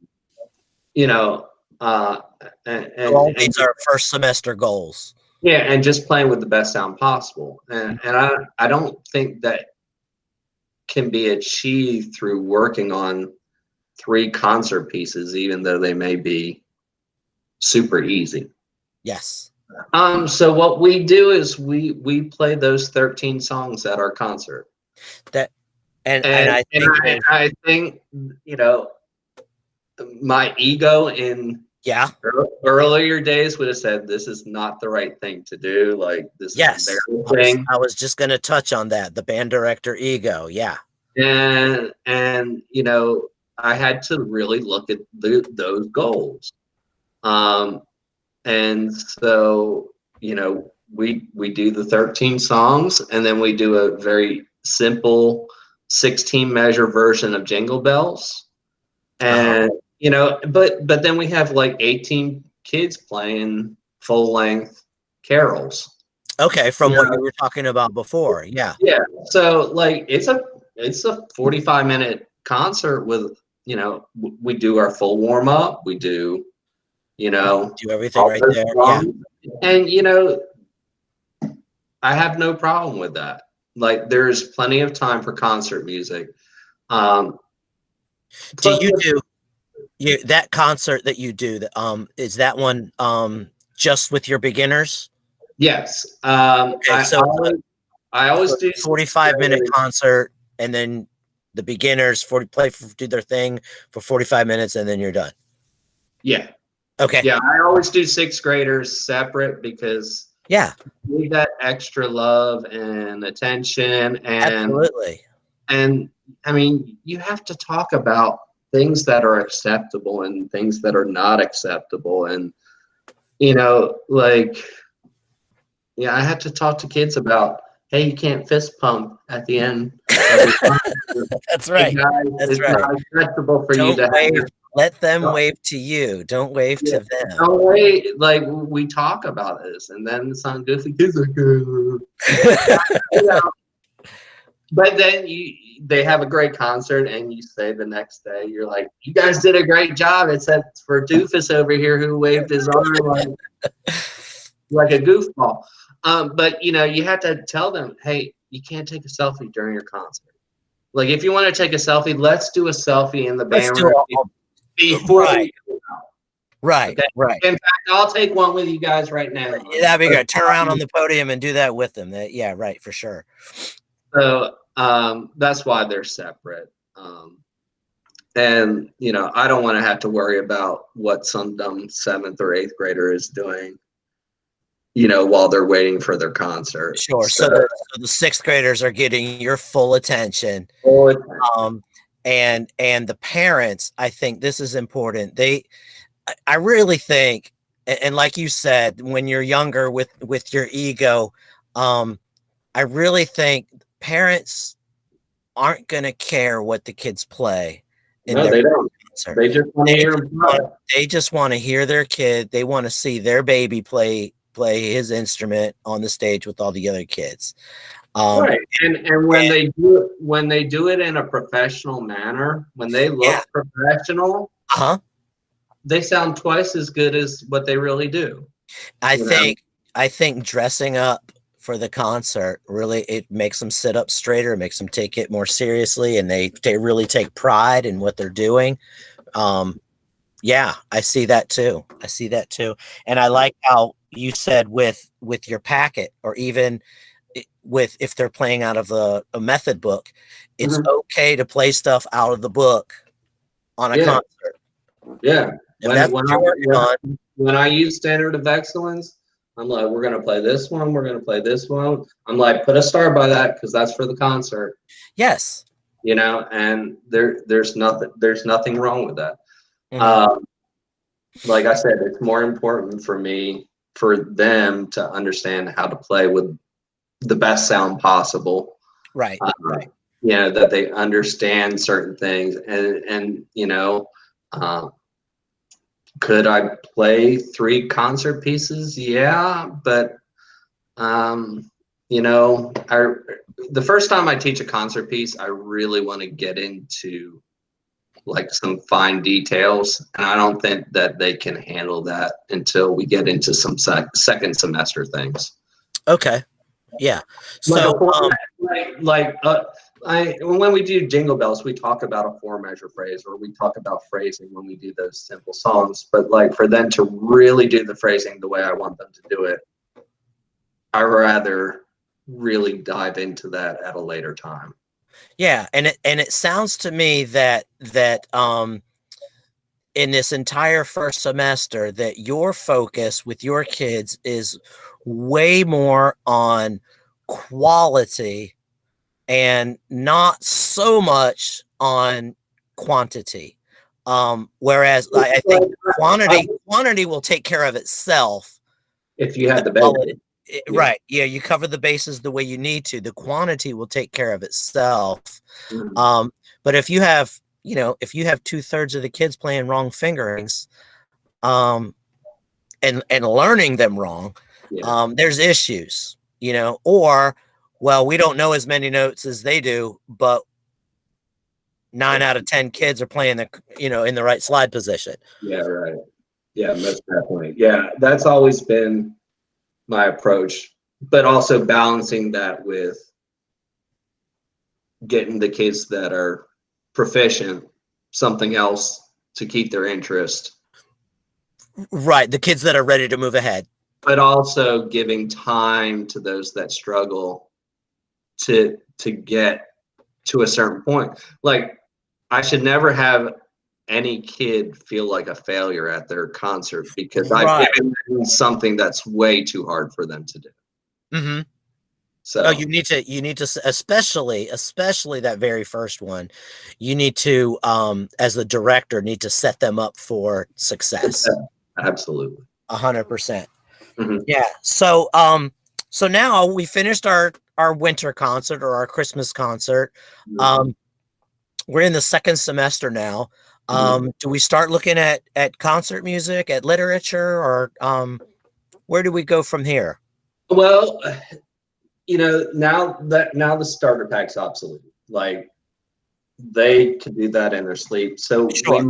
You know, All these are first semester goals. yeah, and just playing with the best sound possible. And I don't think that can be achieved through working on 3 concert pieces, even though they may be super easy. Yes. So what we do is we play those 13 songs at our concert. That and I think, you know, my ego in yeah. earlier days would have said this is not the right thing to do. Like, this Yes. is embarrassing. I was just going to touch on that. The band director ego. Yeah. And you know, I had to really look at those goals. And so, you know, we do the 13 songs, and then we do a very simple 16 measure version of Jingle Bells. And you know, but then we have like 18 kids playing full length carols. Okay, from what you were talking about before. Yeah. Yeah. So like it's a 45-minute concert with, you know, we do our full warm up, we do, you know, Do everything right there. Yeah. And you know, I have no problem with that. Like, there's plenty of time for concert music. Do that concert that you do, is that one just with your beginners? Yes. Okay, I always do 45-minute concert, and then the beginners do their thing for 45 minutes, and then you're done. Yeah. Okay. Yeah, I always do 6th graders separate because yeah, you need that extra love and attention. And absolutely. And I mean, you have to talk about things that are acceptable and things that are not acceptable. And, you know, like, yeah, I have to talk to kids about, hey, you can't fist pump at the end. That's right. It's not acceptable for you to wave. Let them wave to you. Don't wave to them. Don't wait. Like, we talk about this, and then some goofy kids are good. You know, but then they have a great concert, and you say the next day, you're like, you guys did a great job, except for Doofus over here who waved his arm like a goofball. But you know, you have to tell them, hey, you can't take a selfie during your concert. Like, if you want to take a selfie, let's do a selfie in the band room before. Right. Okay? Right. In fact, I'll take one with you guys right now. That'd be good. Turn around on the podium and do that with them. Yeah, right, for sure. So that's why they're separate. And you know, I don't want to have to worry about what some dumb 7th or 8th grader is doing, you know, while they're waiting for their concert. Sure. So the 6th graders are getting your full attention. And the parents, I think this is important. I really think, and like you said, when you're younger with your ego, I really think parents aren't going to care what the kids play. No, they don't. Concert. They just want to hear them play. They just want to hear their kid. They want to see their baby play his instrument on the stage with all the other kids. Right. And when they do it in a professional manner, when they look professional, they sound twice as good as what they really do. I think dressing up for the concert really, it makes them sit up straighter, it makes them take it more seriously, and they really take pride in what they're doing. Yeah, I see that too. And I like how you said with your packet, or even with, if they're playing out of a method book, it's okay to play stuff out of the book on a concert. Yeah. When I use Standard of Excellence, I'm like, we're going to play this one. We're going to play this one. I'm like, put a star by that, because that's for the concert. Yes. You know, and there's nothing wrong with that. Like I said, it's more important for them to understand how to play with the best sound possible. Right. Right. You know, that they understand certain things, and you know, could I play 3 concert pieces? Yeah, but the first time I teach a concert piece, I really want to get into like some fine details, and I don't think that they can handle that until we get into some second semester things. Okay. Yeah. Like So, when we do Jingle Bells, we talk about a 4-measure phrase, or we talk about phrasing when we do those simple songs. But like for them to really do the phrasing the way I want them to do it, I rather really dive into that at a later time. yeah, and it sounds to me that in this entire first semester that your focus with your kids is way more on quality and not so much on quantity. Whereas I think quantity will take care of itself. If you had the Quality, Yeah. right. Yeah, you cover the bases the way you need to. The quantity will take care of itself. Mhm. But if you have, if you have 2/3 of the kids playing wrong fingerings, and learning them wrong, Yeah. there's issues, or, well, we don't know as many notes as they do, but 9 out of 10 kids are playing in the right slide position. Yeah, right. Yeah, most definitely. Yeah, that's always been my approach, but also balancing that with getting the kids that are proficient something else to keep their interest, Right, the kids that are ready to move ahead. but also giving time to those that struggle to get to a certain point. Like, I should never have any kid feel like a failure at their concert because I've Right. given them something that's way too hard for them to do. Mm-hmm. So Oh, you need to, especially that very first one, you need to, as the director, need to set them up for success. absolutely. 100%. Mhm. Yeah. So, so now we finished our winter concert or our Christmas concert. Mhm. We're in the second semester now. Do we start looking at concert music, at literature, or where do we go from here? Well, now the starter pack's obsolete. Like, they could do that in their sleep. So Sure.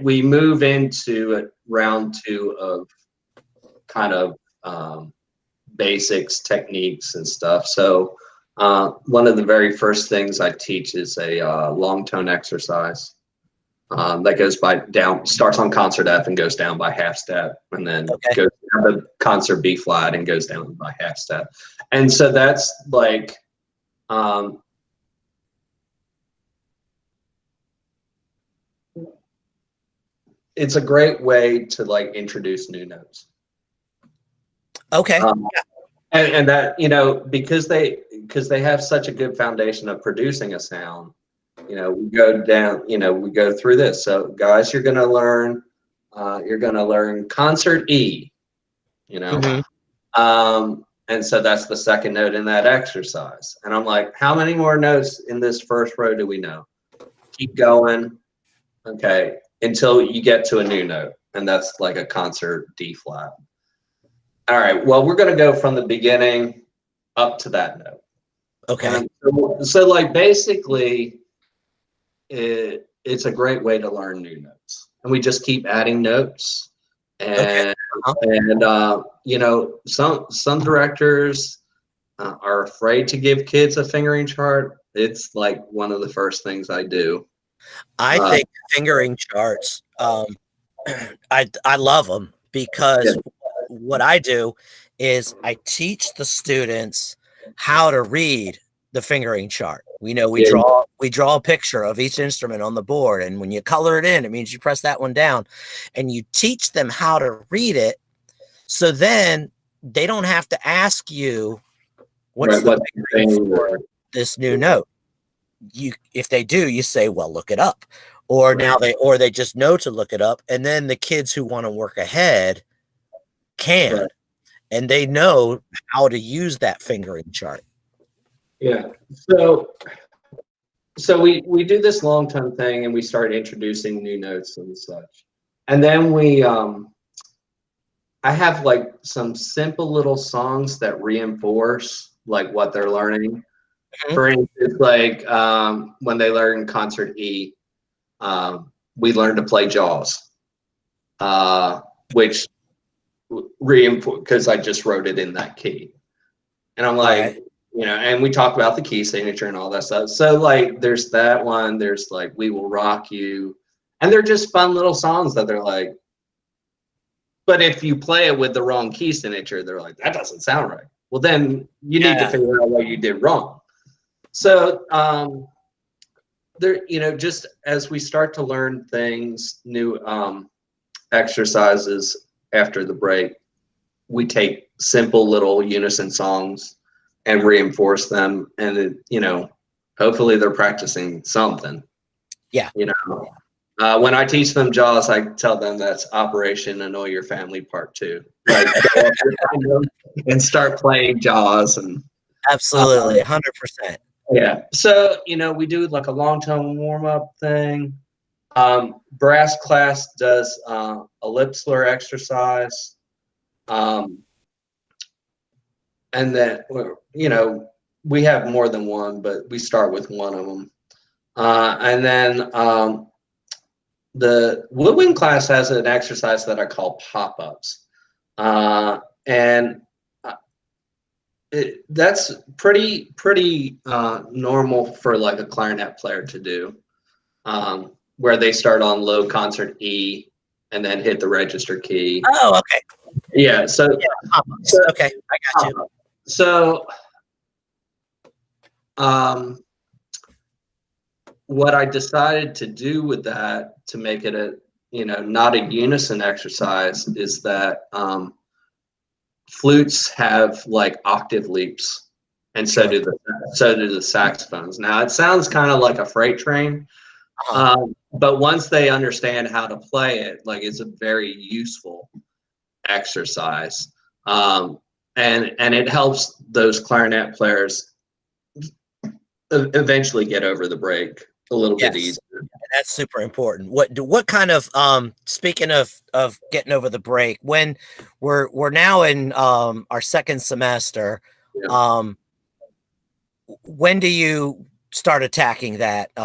we move into round 2 of kind of basics, techniques, and stuff. So one of the very first things I teach is a long tone exercise that goes starts on concert F and goes down by half step, and then Okay. goes down to concert B flat and goes down by half step. And so that's like it's a great way to like introduce new notes. Okay. And that, because they have such a good foundation of producing a sound, we go down, we go through this. So guys, you're gonna learn concert E, Mhm. And so that's the second note in that exercise. And I'm like, how many more notes in this first row do we know? Keep going, okay, until you get to a new note, and that's like a concert D flat. All right, well, we're gonna go from the beginning up to that note. Okay. So like basically, it's a great way to learn new notes, and we just keep adding notes. Okay. And some directors are afraid to give kids a fingering chart. It's like one of the first things I do. I think fingering charts, I love them because what I do is I teach the students how to read the fingering chart. We draw a picture of each instrument on the board, and when you color it in, it means you press that one down, and you teach them how to read it. So then they don't have to ask you what's the fingering for this new note. If they do, you say, well, look it up. Or now they just know to look it up, and then the kids who want to work ahead can. Right. And they know how to use that fingering chart. Yeah. So we do this long tone thing, and we start introducing new notes and such. And then I have like some simple little songs that reinforce like what they're learning. Mhm. For instance, like when they learn concert E, we learn to play Jaws, which reinforce because I just wrote it in that key. And I'm Okay. like, and we talk about the key signature and all that stuff. So like there's that one, there's like We Will Rock You. And they're just fun little songs that they're like, but if you play it with the wrong key signature, they're like, that doesn't sound right. Well, then you need to Yeah. figure out what you did wrong. So there, just as we start to learn things, new exercises after the break, we take simple little unison songs and reinforce them, and hopefully they're practicing something. Yeah. When I teach them Jaws, I tell them that's Operation Annoy Your Family Part 2. Like, and start playing Jaws and Absolutely. 100%. yeah. So we do like a long tone warm up thing. Brass class does a lip slur exercise. And then, we have more than one, but we start with one of them. And then the woodwind class has an exercise that I call pop-ups. And that's pretty normal for like a clarinet player to do, where they start on low concert E and then hit the register key. Oh, okay. Yeah. So okay, I got you. So, what I decided to do with that to make it a, not a unison exercise is that flutes have like octave leaps, and so do the saxophones. Now it sounds kind of like a freight train, but once they understand how to play it, like it's a very useful exercise. And it helps those clarinet players eventually get over the break a little bit easier. And that's super important. What kind of speaking of getting over the break, when we're now in our second semester, when do you start attacking that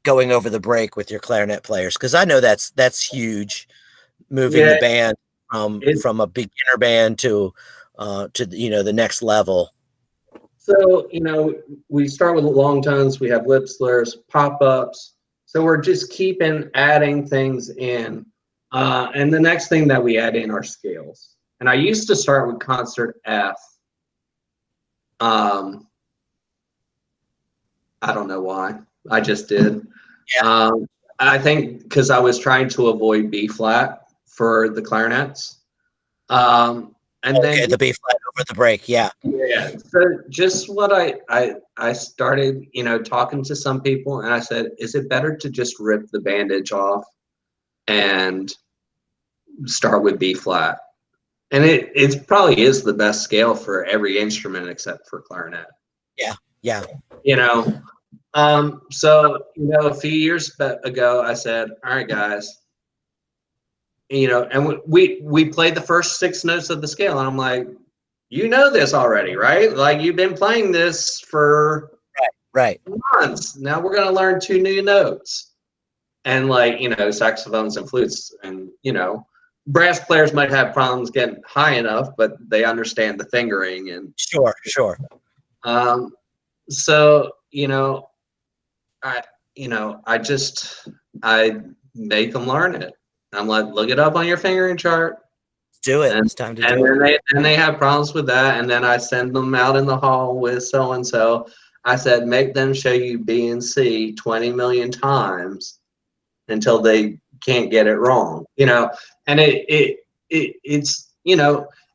going over the break with your clarinet players? Because I know that's huge, moving the band from a beginner band to the next level. So we start with long tones, we have lip slurs, pop-ups, so we're just keeping adding things in, and the next thing that we add in are scales. And I used to start with concert F. I don't know why, I just did. I think because I was trying to avoid B flat for the clarinets. And then the B flat over the break, yeah. So just what I started, talking to some people, and I said, is it better to just rip the bandage off and start with B flat? And it probably is the best scale for every instrument except for clarinet. Yeah. So a few years ago, I said, all right, guys. And we played the first 6 notes of the scale, and I'm like, this already, right? Like you've been playing this for right months. Now we're going to learn 2 new notes, and like saxophones and flutes, and brass players might have problems getting high enough, but they understand the fingering and sure. So I make them learn it. I'm like, look it up on your fingering chart. Do it. It's time to do it. And they have problems with that. And then I send them out in the hall with so-and-so. I said, make them show you B and C 20 million times until they can't get it wrong. And it's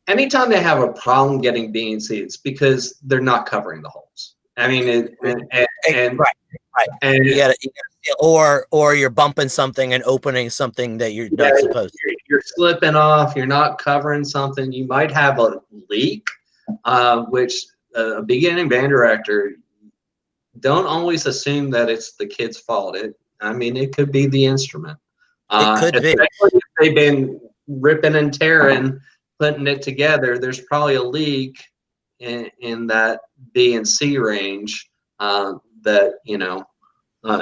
anytime they have a problem getting B and C, it's because they're not covering the holes. I mean, right. And you gotta or you're bumping something and opening something that you're not supposed to. You're slipping off. You're not covering something. You might have a leak, which a beginning band director, don't always assume that it's the kid's fault. It could be the instrument. It could be. Especially if they've been ripping and tearing, putting it together. There's probably a leak in that B and C range that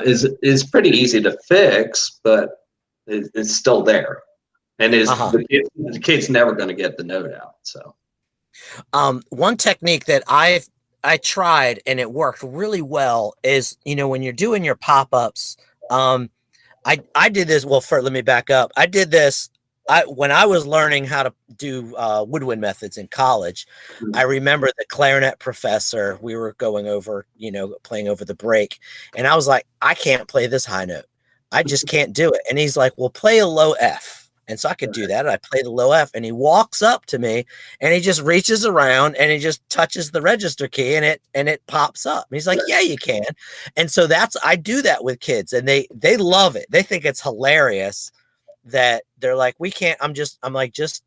is pretty easy to fix, but it's still there, and the kid's never going to get the note out. So, one technique that I tried and it worked really well is, when you're doing your pop-ups, I did this. Well, first, let me back up. I did this when I was learning how to do woodwind methods in college. I remember the clarinet professor, we were going over, playing over the break, and I was like, I can't play this high note. I just can't do it. And he's like, well, play a low F. And so I could do that. And I play the low F, and he walks up to me and he just reaches around and he just touches the register key and it pops up. And he's like, yeah, you can. And so I do that with kids, and they love it. They think it's hilarious that they're like, we can't, I'm like, just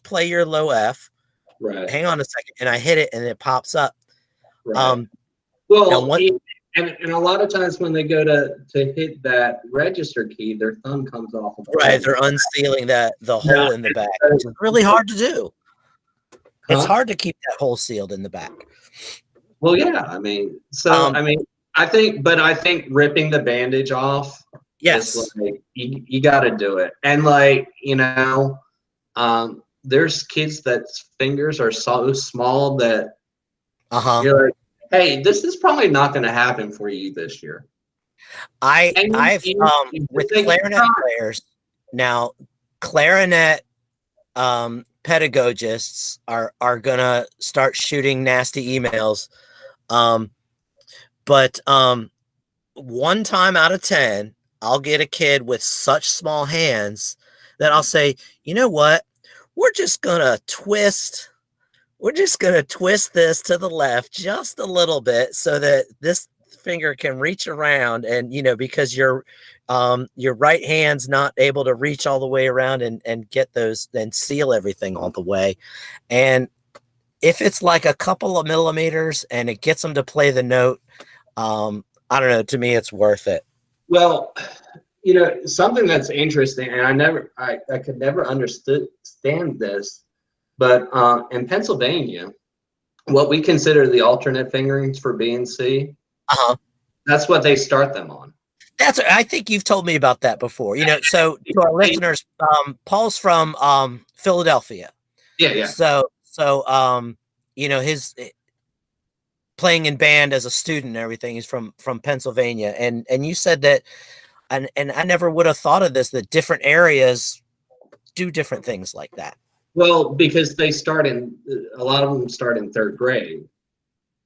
play your low F. Right. Hang on a second. And I hit it and it pops up. Right. Well, and a lot of times when they go to hit that register key, their thumb comes off. Right, they're unsealing the hole in the back, which is really hard to do. It's hard to keep that hole sealed in the back. Well, yeah, I mean, I think ripping the bandage off. Yes, you got to do it, and there's kids that fingers are so small that you're like, hey, this is probably not going to happen for you this year. I've with clarinet players now, clarinet pedagogists are gonna start shooting nasty emails. But 1 time out of 10, I'll get a kid with such small hands that I'll say, you know what? We're just gonna twist this to the left just a little bit so that this finger can reach around, and because your right hand's not able to reach all the way around and get those and seal everything all the way. And if it's like a couple of millimeters and it gets them to play the note, I don't know, to me it's worth it. Well, something that's interesting, and I could never understand this, but in Pennsylvania, what we consider the alternate fingerings for B and C, that's what they start them on. I think you've told me about that before. So to our listeners, Paul's from Philadelphia. Yeah. So his playing in band as a student and everything, he's from Pennsylvania. And you said that, and I never would have thought of this, that different areas do different things like that. Well, because a lot of them start in 3rd grade.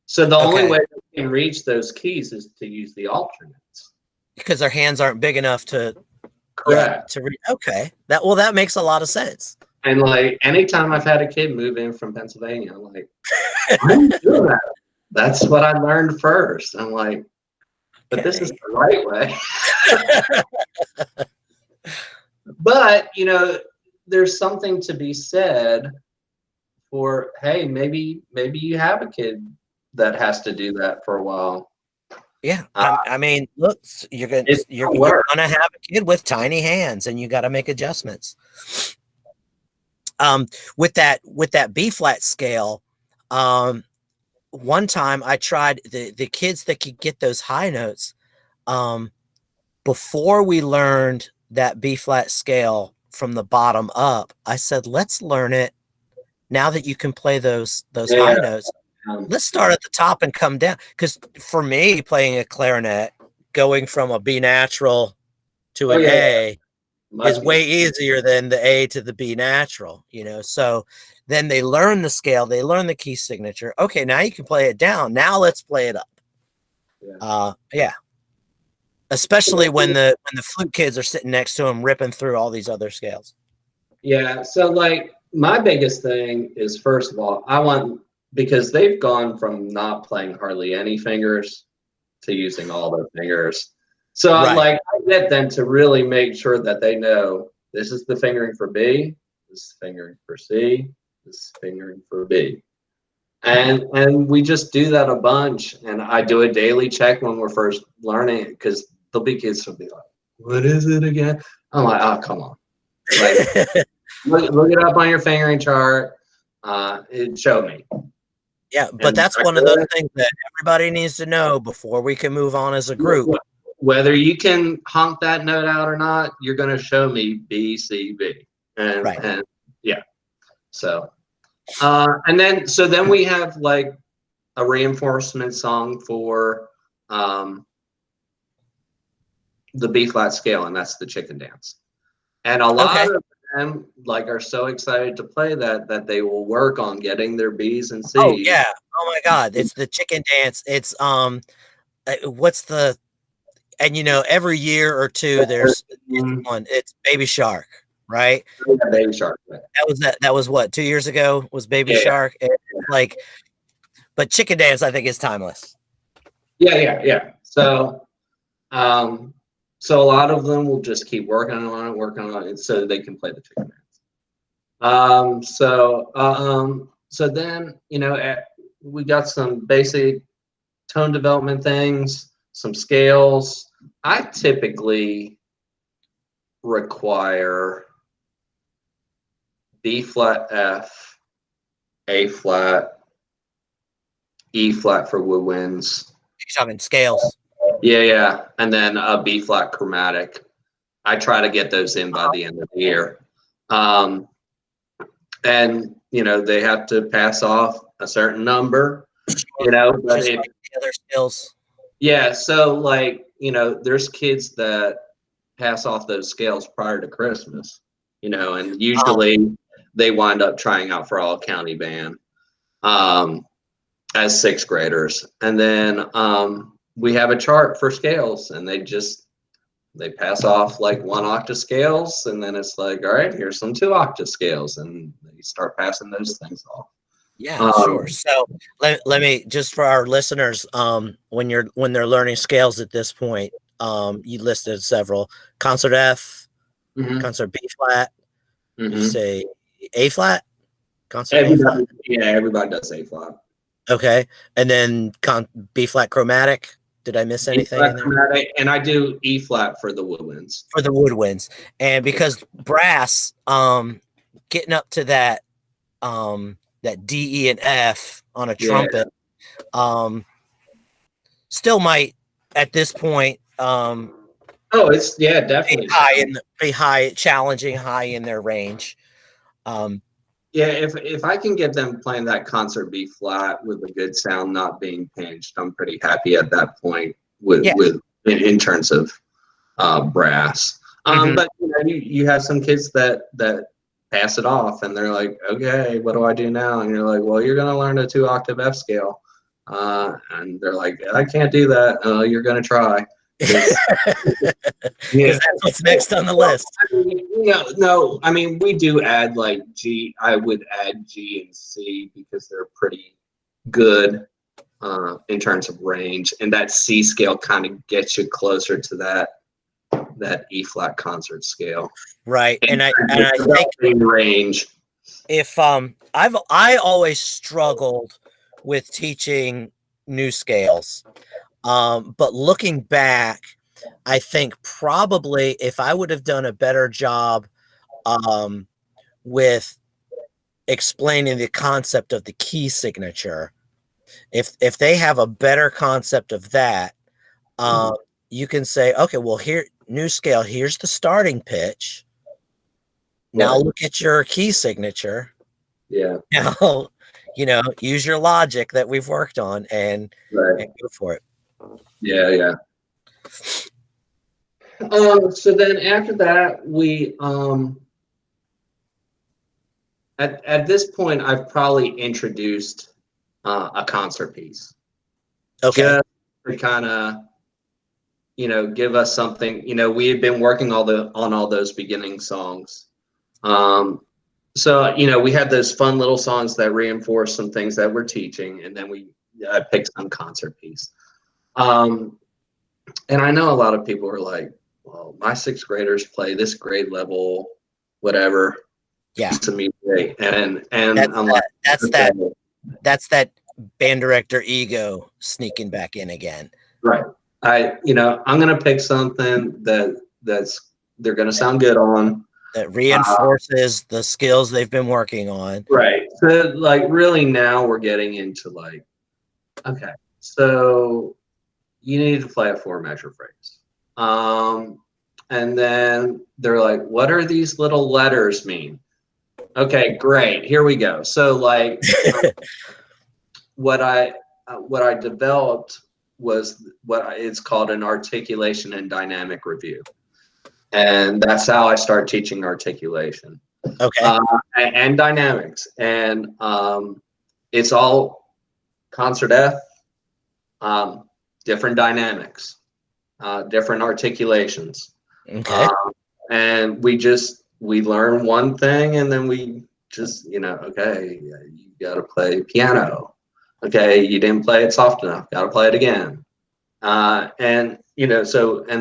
So the only way they can reach those keys is to use the alternates. Because their hands aren't big enough to. Correct. To read. Okay. That makes a lot of sense. And anytime I've had a kid move in from Pennsylvania, I'm like, I'm doing that. That's what I learned first. I'm like, but this is the right way. But, there's something to be said for, hey, maybe you have a kid that has to do that for a while. Yeah, I mean, look, you're gonna have a kid with tiny hands, and you got to make adjustments. With that B flat scale, one time I tried the kids that could get those high notes. Before we learned that B flat scale from the bottom up, I said, let's learn it now that you can play those high notes. Let's start at the top and come down. Because for me, playing a clarinet, going from a B natural to an A is way easier than the A to the B natural, So then they learn the scale, they learn the key signature. Okay, now you can play it down. Now let's play it up. Especially when the flute kids are sitting next to them ripping through all these other scales. Yeah. So my biggest thing is, first of all, because they've gone from not playing hardly any fingers to using all their fingers. So I get them to really make sure that they know this is the fingering for B, this is fingering for C, this is fingering for B. And we just do that a bunch. And I do a daily check when we're first learning it, because there'll be kids who'll be like, what is it again? I'm like, oh, come on. Look it up on your fingering chart. It showed me. Yeah, but And that's one of those things that everybody needs to know before we can move on as a group. whether you can honk that note out or not, you're going to show me B, C, B. Right. And yeah. So, and then we have like a reinforcement song for the B flat scale, and that's the chicken dance. And a lot of them like are so excited to play that they will work on getting their B's and C's. Oh yeah. Oh my God. It's the chicken dance. It's what's the, and every year or two there's one. It's Baby Shark, right? Yeah, Baby Shark. That was what, 2 years ago was Baby Shark. And like, but chicken dance I think is timeless. Yeah. So so a lot of them will just keep working on it so they can play the chicken dance. So then we got some basic tone development things, some scales. I typically require B flat F, A flat, E flat for woodwinds. You're talking scales. Yeah, and then a B flat chromatic. I try to get those in by the end of the year. And they have to pass off a certain number. But just like the other scales. Yeah, so like there's kids that pass off those scales prior to Christmas. And usually they wind up trying out for all county band as sixth graders, and then we have a chart for scales, and they pass off like 1 octave scales, and then it's like, all right, here's some 2 octave scales, and they start passing those things off. Yeah, sure. So let me, just for our listeners, when they're learning scales at this point, you listed several: concert F, concert B flat, you say A flat, concert A flat. Yeah, everybody does A flat. Okay, and then B flat chromatic. Did I miss anything in there? And I do E flat for the woodwinds. For the woodwinds, and because brass, getting up to that D, E, and F on a trumpet, still might at this point. It's definitely be high, challenging, high in their range. If I can get them playing that concert B flat with a good sound, not being pinched, I'm pretty happy at that point with in terms of brass. But you have some kids that pass it off, and they're like, okay, what do I do now? And you're like, well, you're gonna learn a 2 octave F scale, and they're like, I can't do that. You're gonna try. That's what's next on the list. No, I mean, we do add like G. I would add G and C because they're pretty good in terms of range, and that C scale kind of gets you closer to that E flat concert scale. Right, and I think in range. If I always struggled with teaching new scales. But looking back, I think probably if I would have done a better job with explaining the concept of the key signature, if they have a better concept of that, you can say, okay, well, here, new scale, here's the starting pitch. Now look at your key signature. Yeah. Now, use your logic that we've worked on and go for it. Yeah. So then after that, we at this point, I've probably introduced a concert piece. Okay. Just to kind of give us something. We had been working on all those beginning songs. So we had those fun little songs that reinforce some things that we're teaching, and then I picked some concert piece. And I know a lot of people are like, well, my sixth graders play this grade level, whatever. Yeah. To me, great. And that's I'm like, that's that band director ego sneaking back in again. Right. I'm gonna pick something that's they're gonna sound good on. That reinforces the skills they've been working on. Right. So like really now we're getting into like, okay, so you need to play a 4-measure phrase. And then they're like, what are these little letters mean? Okay, great. Here we go. So like what I developed was it's called an articulation and dynamic review. And that's how I started teaching articulation. Okay. And dynamics. And it's all concert F, different dynamics, different articulations. Okay. And we learn one thing and then we just, okay, you got to play piano. Okay, you didn't play it soft enough, got to play it again. And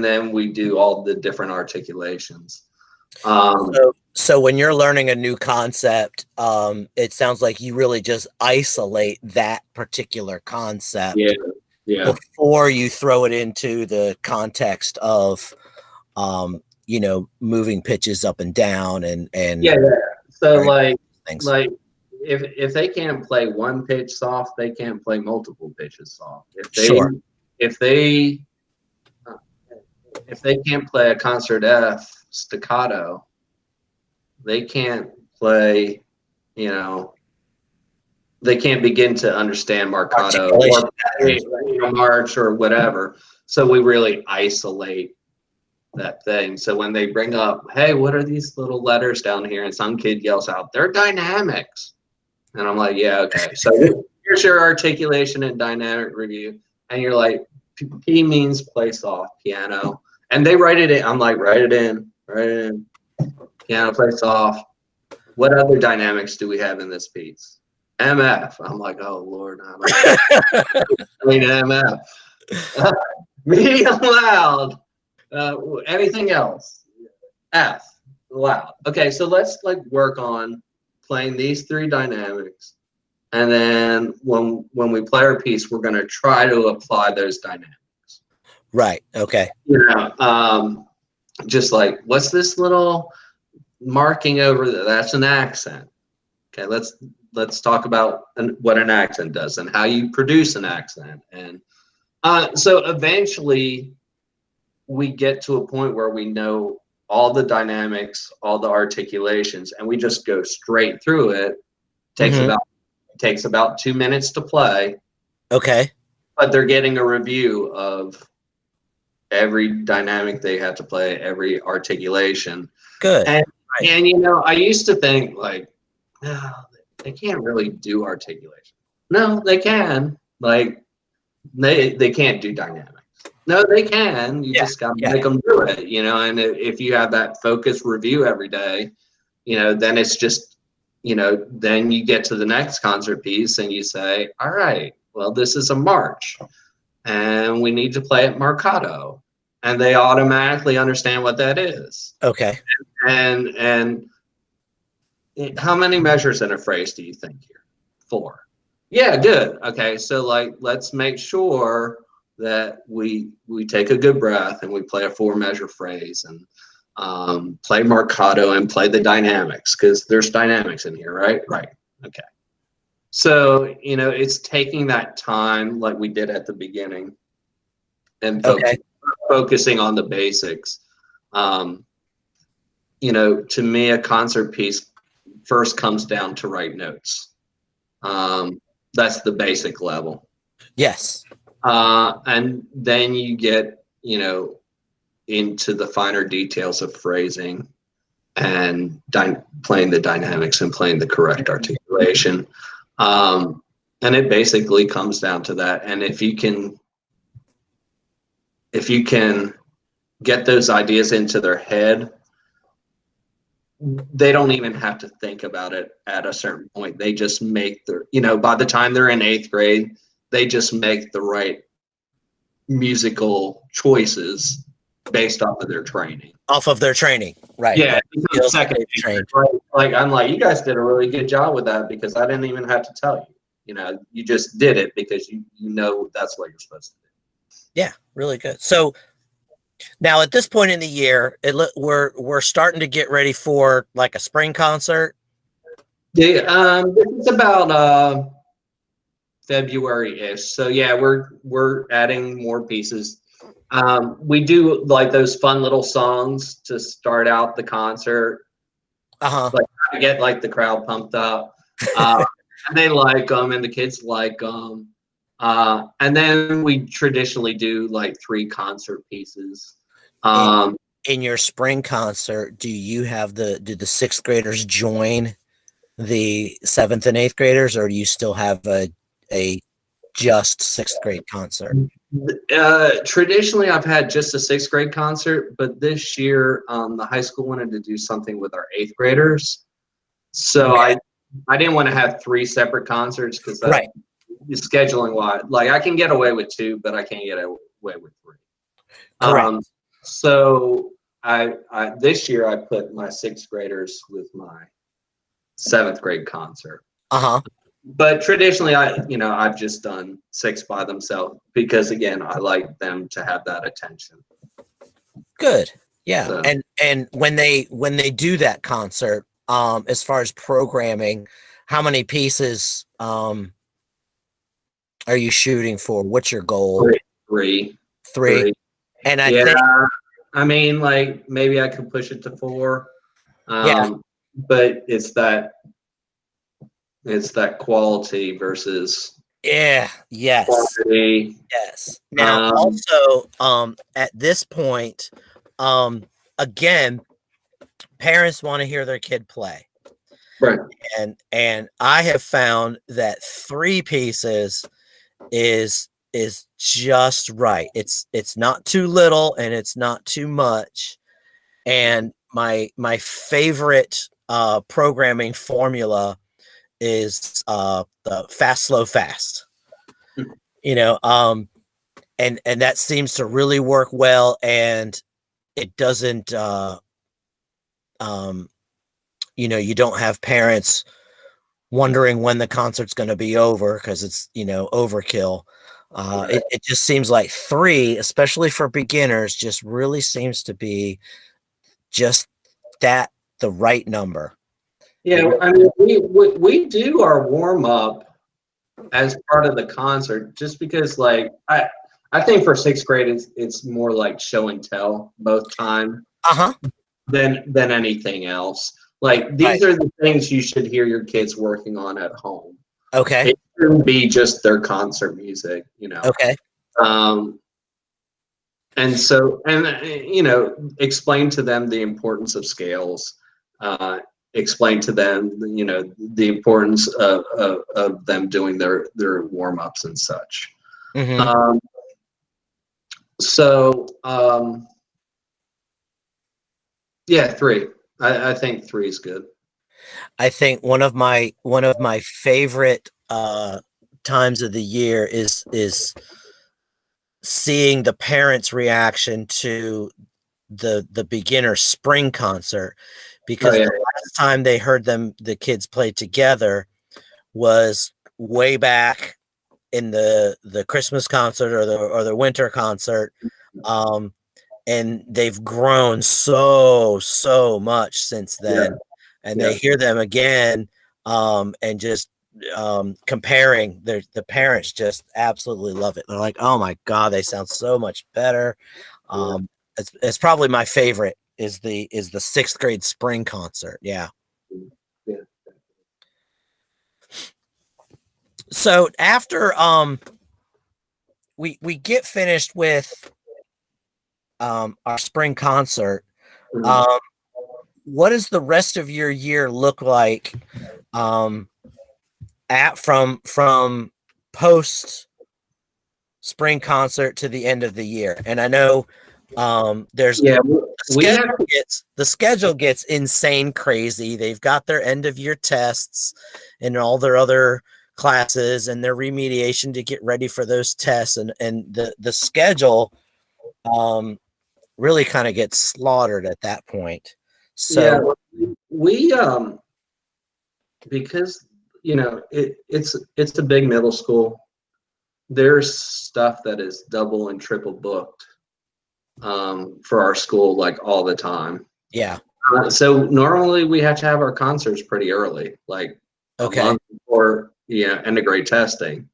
then we do all the different articulations. So when you're learning a new concept, it sounds like you really just isolate that particular concept before you throw it into the context of, moving pitches up and down and So things. like if they can't play one pitch soft, they can't play multiple pitches soft. If they can't play a concert F staccato, they can't play, they can't begin to understand marcato or march or whatever. So we really isolate that thing. So when they bring up, hey, what are these little letters down here? And some kid yells out, they're dynamics. And I'm like, yeah, okay. So here's your articulation and dynamic review. And you're like, P means play soft, piano. And they write it in. I'm like, write it in. Piano, play soft. What other dynamics do we have in this piece? MF. I'm like, oh, Lord. I mean, MF. Medium loud. Anything else? F. Loud. Okay, so let's work on playing these 3 dynamics. And then when we play our piece, we're going to try to apply those dynamics. Right. Okay. Just like, what's this little marking over there? That's an accent. Okay, let's talk about what an accent does and how you produce an accent. And so eventually we get to a point where we know all the dynamics, all the articulations, and we just go straight through it. Takes about 2 minutes to play. Okay. But they're getting a review of every dynamic they have to play, every articulation. Good. And I used to think like, they can't really do articulation. No, they can. Like they can't do dynamics. No, they can. You just got to make them do it, and if you have that focused review every day, then it's just, then you get to the next concert piece and you say, all right, well, this is a march and we need to play it marcato. And they automatically understand what that is. Okay. And how many measures in a phrase do you think here? 4. Yeah, good. Okay, so let's make sure that we take a good breath and we play a 4-measure phrase and play marcato and play the dynamics, because there's dynamics in here, right? Right. Okay. So, it's taking that time like we did at the beginning and focusing on the basics. To me, a concert piece first comes down to right notes. That's the basic level. Yes. And then you get, into the finer details of phrasing and playing the dynamics and playing the correct articulation. And it basically comes down to that. And if you can get those ideas into their head, they don't even have to think about it at a certain point. They just make by the time they're in 8th grade, they just make the right musical choices based off of their training. Right. Yeah. Second trained. Like I'm like, you guys did a really good job with that because I didn't even have to tell you. You just did it because you know that's what you're supposed to do. Yeah, really good. So Now, at this point in the year, we're starting to get ready for like a spring concert. It's about February-ish. So yeah, we're adding more pieces. We do like those fun little songs to start out the concert, Uh-huh. like to get like the crowd pumped up. And they like them, and the kids like them. And then we traditionally do like 3 concert pieces. In your spring concert, do the 6th graders join the 7th and 8th graders, or do you still have a just 6th grade concert? Traditionally, I've had just a 6th grade concert, but this year, the high school wanted to do something with our 8th graders. So Okay. I didn't want to have 3 separate concerts because Right. scheduling wise, like I can get away with 2, but I can't get away with 3. Correct. So I this year I put my 6th graders with my 7th grade concert. Uh-huh. But traditionally, I've just done 6 by themselves because again, I like them to have that attention. Good. Yeah. So, And when they do that concert, as far as programming, how many pieces are you shooting for? What's your goal? 3. 3. And I Yeah, think I mean, like maybe I could push it to 4. Yeah. But it's that quality versus Yes. quantity. Yes. Now, Um, also, at this point, again, parents want to hear their kid play, right. and I have found that 3 pieces is just right. It's not too little and it's not too much. And my favorite programming formula is the fast, slow, fast. You know, and that seems to really work well, and it doesn't you don't have parents wondering when the concert's going to be over because it's overkill. It just seems like 3, especially for beginners, just really seems to be just that the right number. Yeah, I mean, we do our warm up as part of the concert, just because, like, I think for 6th grade it's more like show and tell both time Uh-huh. than anything else. Like Right. these are the things you should hear your kids working on at home. Okay. It shouldn't be just their concert music, Okay. And so, explain to them the importance of scales. Explain to them, the importance of them doing their warm ups and such. Mhm. So, yeah, 3. I think 3 is good. I think one of my favorite times of the year is seeing the parents' reaction to the beginner spring concert, because Oh, yeah. the last time they heard the kids play together was way back in the Christmas concert or the winter concert. And they've grown so much since then. Yeah. And Yeah. they hear them again, and just comparing, the parents just absolutely love it. They're like, oh my god, they sound so much better. It's probably my favorite is the 6th grade spring concert. Yeah. Yeah. So after we get finished with our spring concert, Mhm. what does the rest of your year look like from post spring concert to the end of the year? And I know there's Yeah, the schedule gets insane crazy. They've got their end of year tests and all their other classes and their remediation to get ready for those tests, and the schedule really kind of gets slaughtered at that point. yeah, So we because it's a big middle school. There's stuff that is double and triple booked for our school, like all the time. Yeah. So normally we have to have our concerts pretty early, like a Okay. month before, end of grade testing.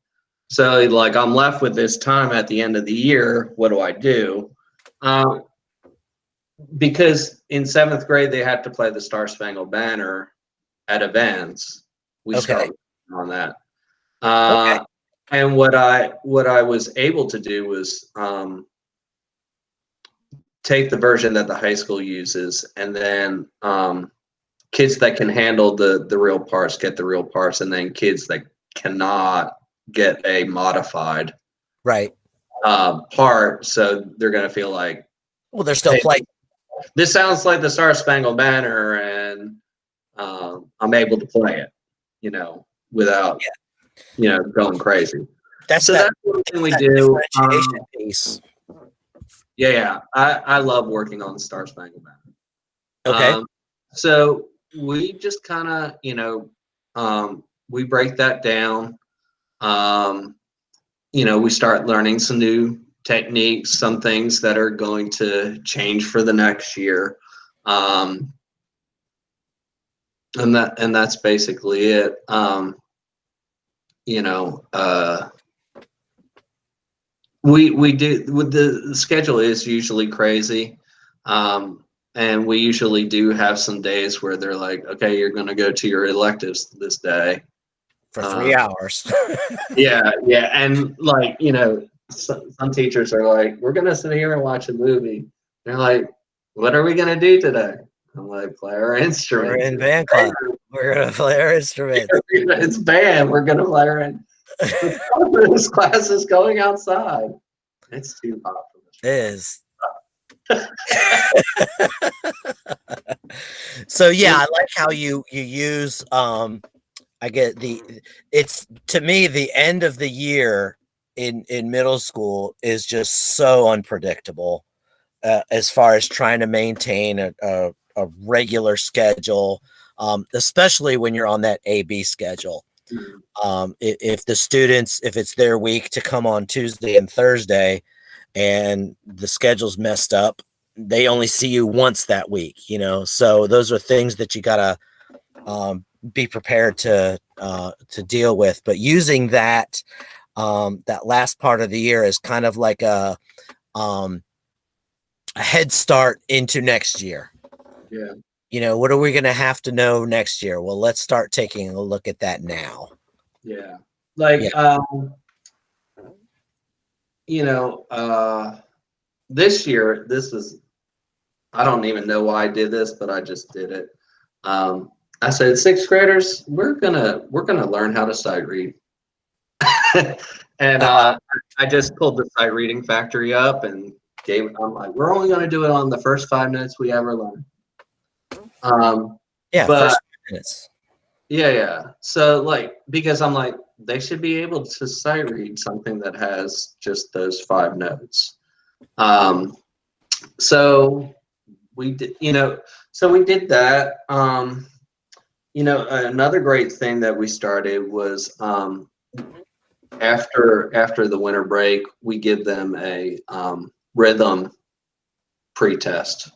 So like I'm left with this time at the end of the year. What do I do? Because in 7th grade they had to play the Star Spangled Banner at events. We Okay. started on that. Okay. And what I was able to do was take the version that the high school uses, and then kids that can handle the real parts get the real parts, and then kids that cannot get a modified Right. part. So they're going to feel like, Well, they're still hey, playing. this sounds like the Star Spangled Banner, and I'm able to play it, without, going crazy. That's So that, that's one thing we that do. differentiation piece. Yeah, I love working on the Star Spangled Banner. Okay. So we just kind of, we break that down. We start learning some new techniques, some things that are going to change for the next year. And that's basically it. We do with the schedule is usually crazy. And we usually do have some days where they're like, okay, you're going to go to your electives this day For 3 hours. yeah. And like, some teachers are like, we're going to sit here and watch a movie. They're like, what are we going to do today? I'm like, play our instruments. We're in band class. We're going to play our instruments. It's band. We're going to play our this class is going outside. It's too hot for this. It is. So yeah, I like how you use I get it's to me the end of the year in middle school is just so unpredictable as far as trying to maintain a regular schedule, especially when you're on that AB schedule. If the students, if it's their week to come on Tuesday and Thursday and the schedule's messed up, they only see you once that week, so those are things that you gotta be prepared to deal with. But using that that last part of the year is kind of like a head start into next year. Yeah. What are we going to have to know next year? Well, let's start taking a look at that now. Yeah. Like, this year, I don't even know why I did this, but I just did it. I said, 6th graders, we're gonna learn how to sight read. And I just pulled the sight reading factory up and I'm like, we're only gonna do it on the first 5 minutes we ever learn. Yeah, but first 5 minutes. Yeah. So like, because I'm like, they should be able to sight read something that has just those 5 notes. So we did, we did that. Another great thing that we started was after the winter break, we give them a rhythm pre-test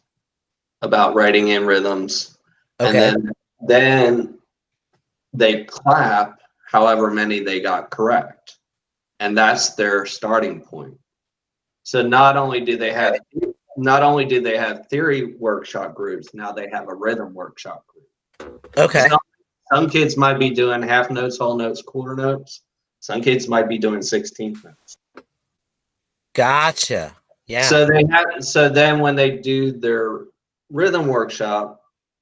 about writing in rhythms. Okay. And then they clap however many they got correct. And that's their starting point. So not only do they have theory workshop groups, now they have a rhythm workshop group. Okay. Some kids might be doing half notes, whole notes, quarter notes. Some kids might be doing 16th notes. Gotcha. Yeah. So then when they do their rhythm workshop,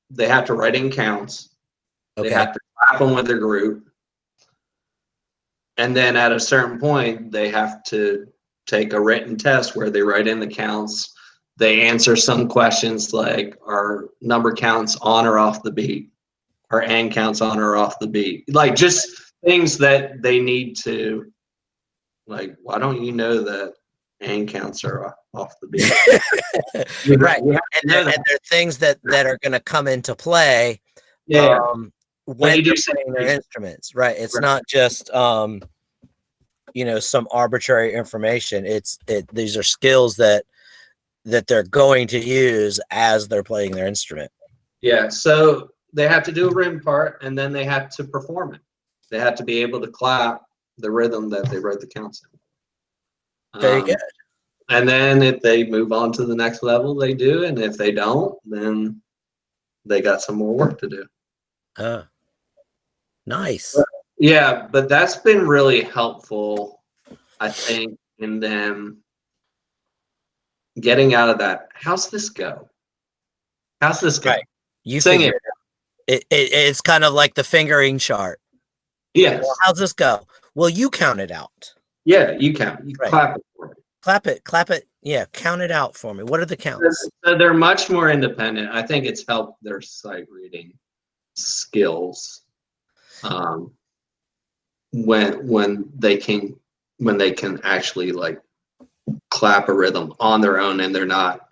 they have to write in counts. Okay. They have to clap them with their group. And then at a certain point, they have to take a written test where they write in the counts. They answer some questions like, are number counts on or off the beat? Are and counts on or off the beat? Like, just things that they need to, like, why don't you know that and counts are off the beat? Right. And there are things that are going to come into play when you do playing their instruments. Right. It's not just some arbitrary information. These are skills that that they're going to use as they're playing their instrument. Yeah, so they have to do a rim part, and then they have to perform it. They have to be able to clap the rhythm that they wrote the counts in. Very good. And then if they move on to the next level, they do, and if they don't, then they got some more work to do. Nice. Yeah, but that's been really helpful, I think, in them getting out of that. How's this go? How's this go? Right. You Sing figure it's kind of like the fingering chart. Yes. Well, how's this go? Well, you count it out. Yeah, you count. You clap it for me. Clap it. Yeah, count it out for me. What are the counts? So they're much more independent. I think it's helped their sight reading skills when they can actually like clap a rhythm on their own, and they're not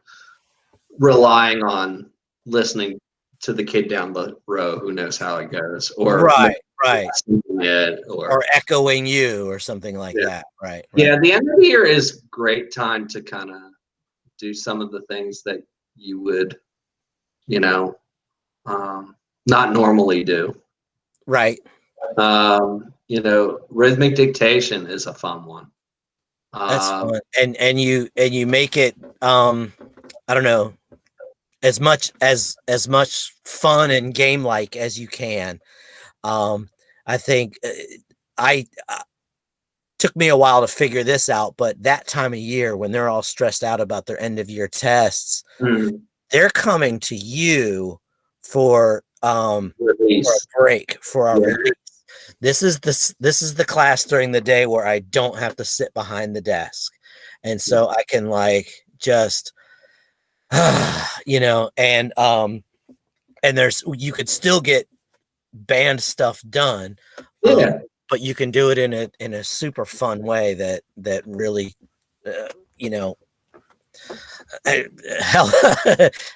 relying on listening to the kid down the row who knows how it goes, or right, it, or echoing you or something like that. Right. Yeah, the end of the year is great time to kind of do some of the things that you would, not normally do. Right. Rhythmic dictation is a fun one. That's fun. And you make it I don't know, as much fun and game like as you can. I think I took me a while to figure this out, but that time of year when they're all stressed out about their end of year tests, they're coming to you for a break, for our release. This is the class during the day where I don't have to sit behind the desk, and so I can like just and there's, you could still get band stuff done, but you can do it in a super fun way that really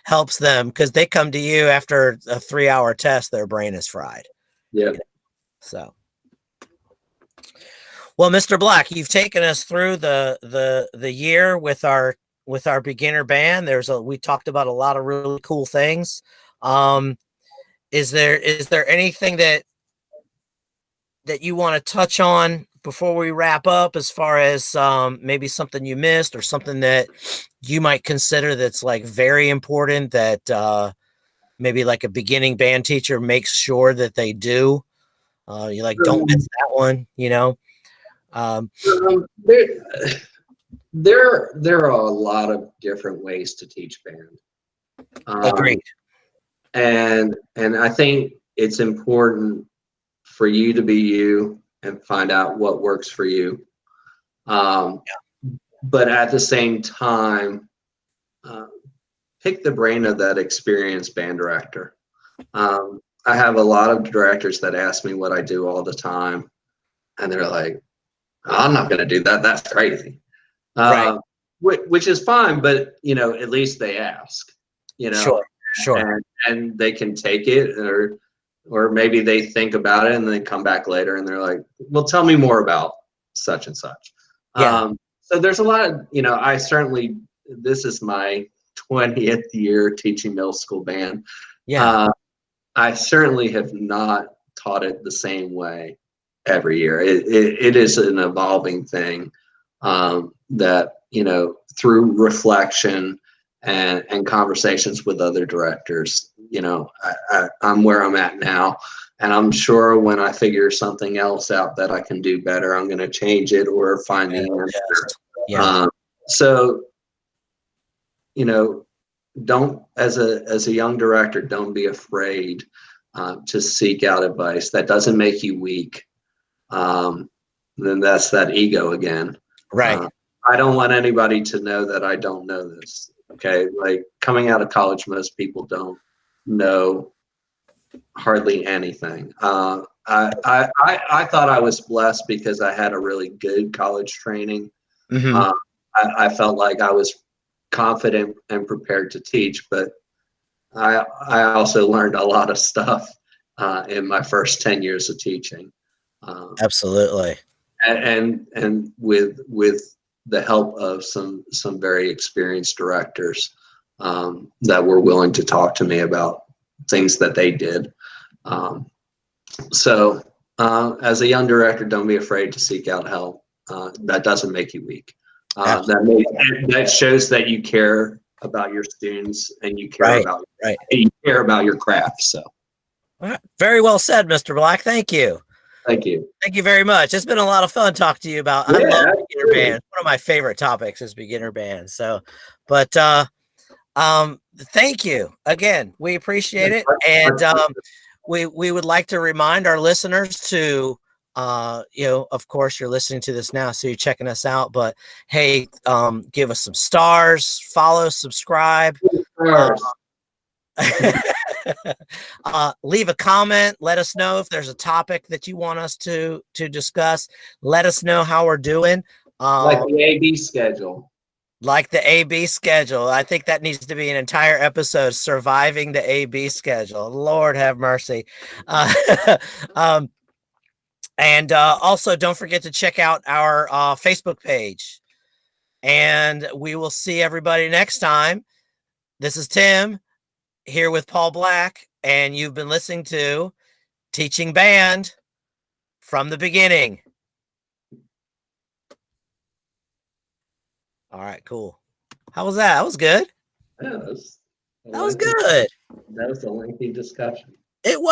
helps them, because they come to you after a 3-hour test, their brain is fried. So, well, Mr. Black, you've taken us through the year with our beginner band. We talked about a lot of really cool things. Is there anything that you want to touch on before we wrap up, as far as maybe something you missed or something that you might consider that's like very important that maybe like a beginning band teacher makes sure that they do? You like, don't miss that one, There are a lot of different ways to teach band. Agreed. And I think it's important for you to be you and find out what works for you. But at the same time, pick the brain of that experienced band director. I have a lot of directors that ask me what I do all the time, and they're like, I'm not going to do that. That's crazy. Right. Which is fine, but at least they ask, Sure. And they can take it, or maybe they think about it and they come back later and they're like, well, tell me more about such and such. So there's a lot of, this is my 20th year teaching middle school band. I certainly have not taught it the same way every year. It is an evolving thing that, through reflection and conversations with other directors, I'm where I'm at now. And I'm sure when I figure something else out that I can do better, I'm going to change it or find the answer. So, don't, as a young director, don't be afraid to seek out advice. That doesn't make you weak. Then that's that ego again. Right. I don't want anybody to know that I don't know this. Okay. Like, coming out of college, most people don't know hardly anything. I thought I was blessed because I had a really good college training. I felt like I was confident and prepared to teach, but I also learned a lot of stuff in my first 10 years of teaching. Absolutely. And with the help of some very experienced directors that were willing to talk to me about things that they did. So as a young director, don't be afraid to seek out help. That doesn't make you weak. That shows that you care about your students and you care about your craft. So very well said, Mr. Black. Thank you. Thank you. Thank you very much. It's been a lot of fun talking to you about. I love beginner bands. One of my favorite topics is beginner bands. So, but thank you again. We appreciate it, and we would like to remind our listeners to, of course, you're listening to this now, so you're checking us out. But hey, give us some stars, follow, subscribe. Leave a comment. Let us know if there's a topic that you want us to discuss. Let us know how we're doing. Like the AB schedule. Like the AB schedule. I think that needs to be an entire episode, surviving the AB schedule. Lord have mercy. And also don't forget to check out our Facebook page. And we will see everybody next time. This is Tim here with Paul Black, and you've been listening to Teaching Band from the Beginning. All right, cool. How was that? That was good. Yeah, that was good. That was a lengthy discussion. It was.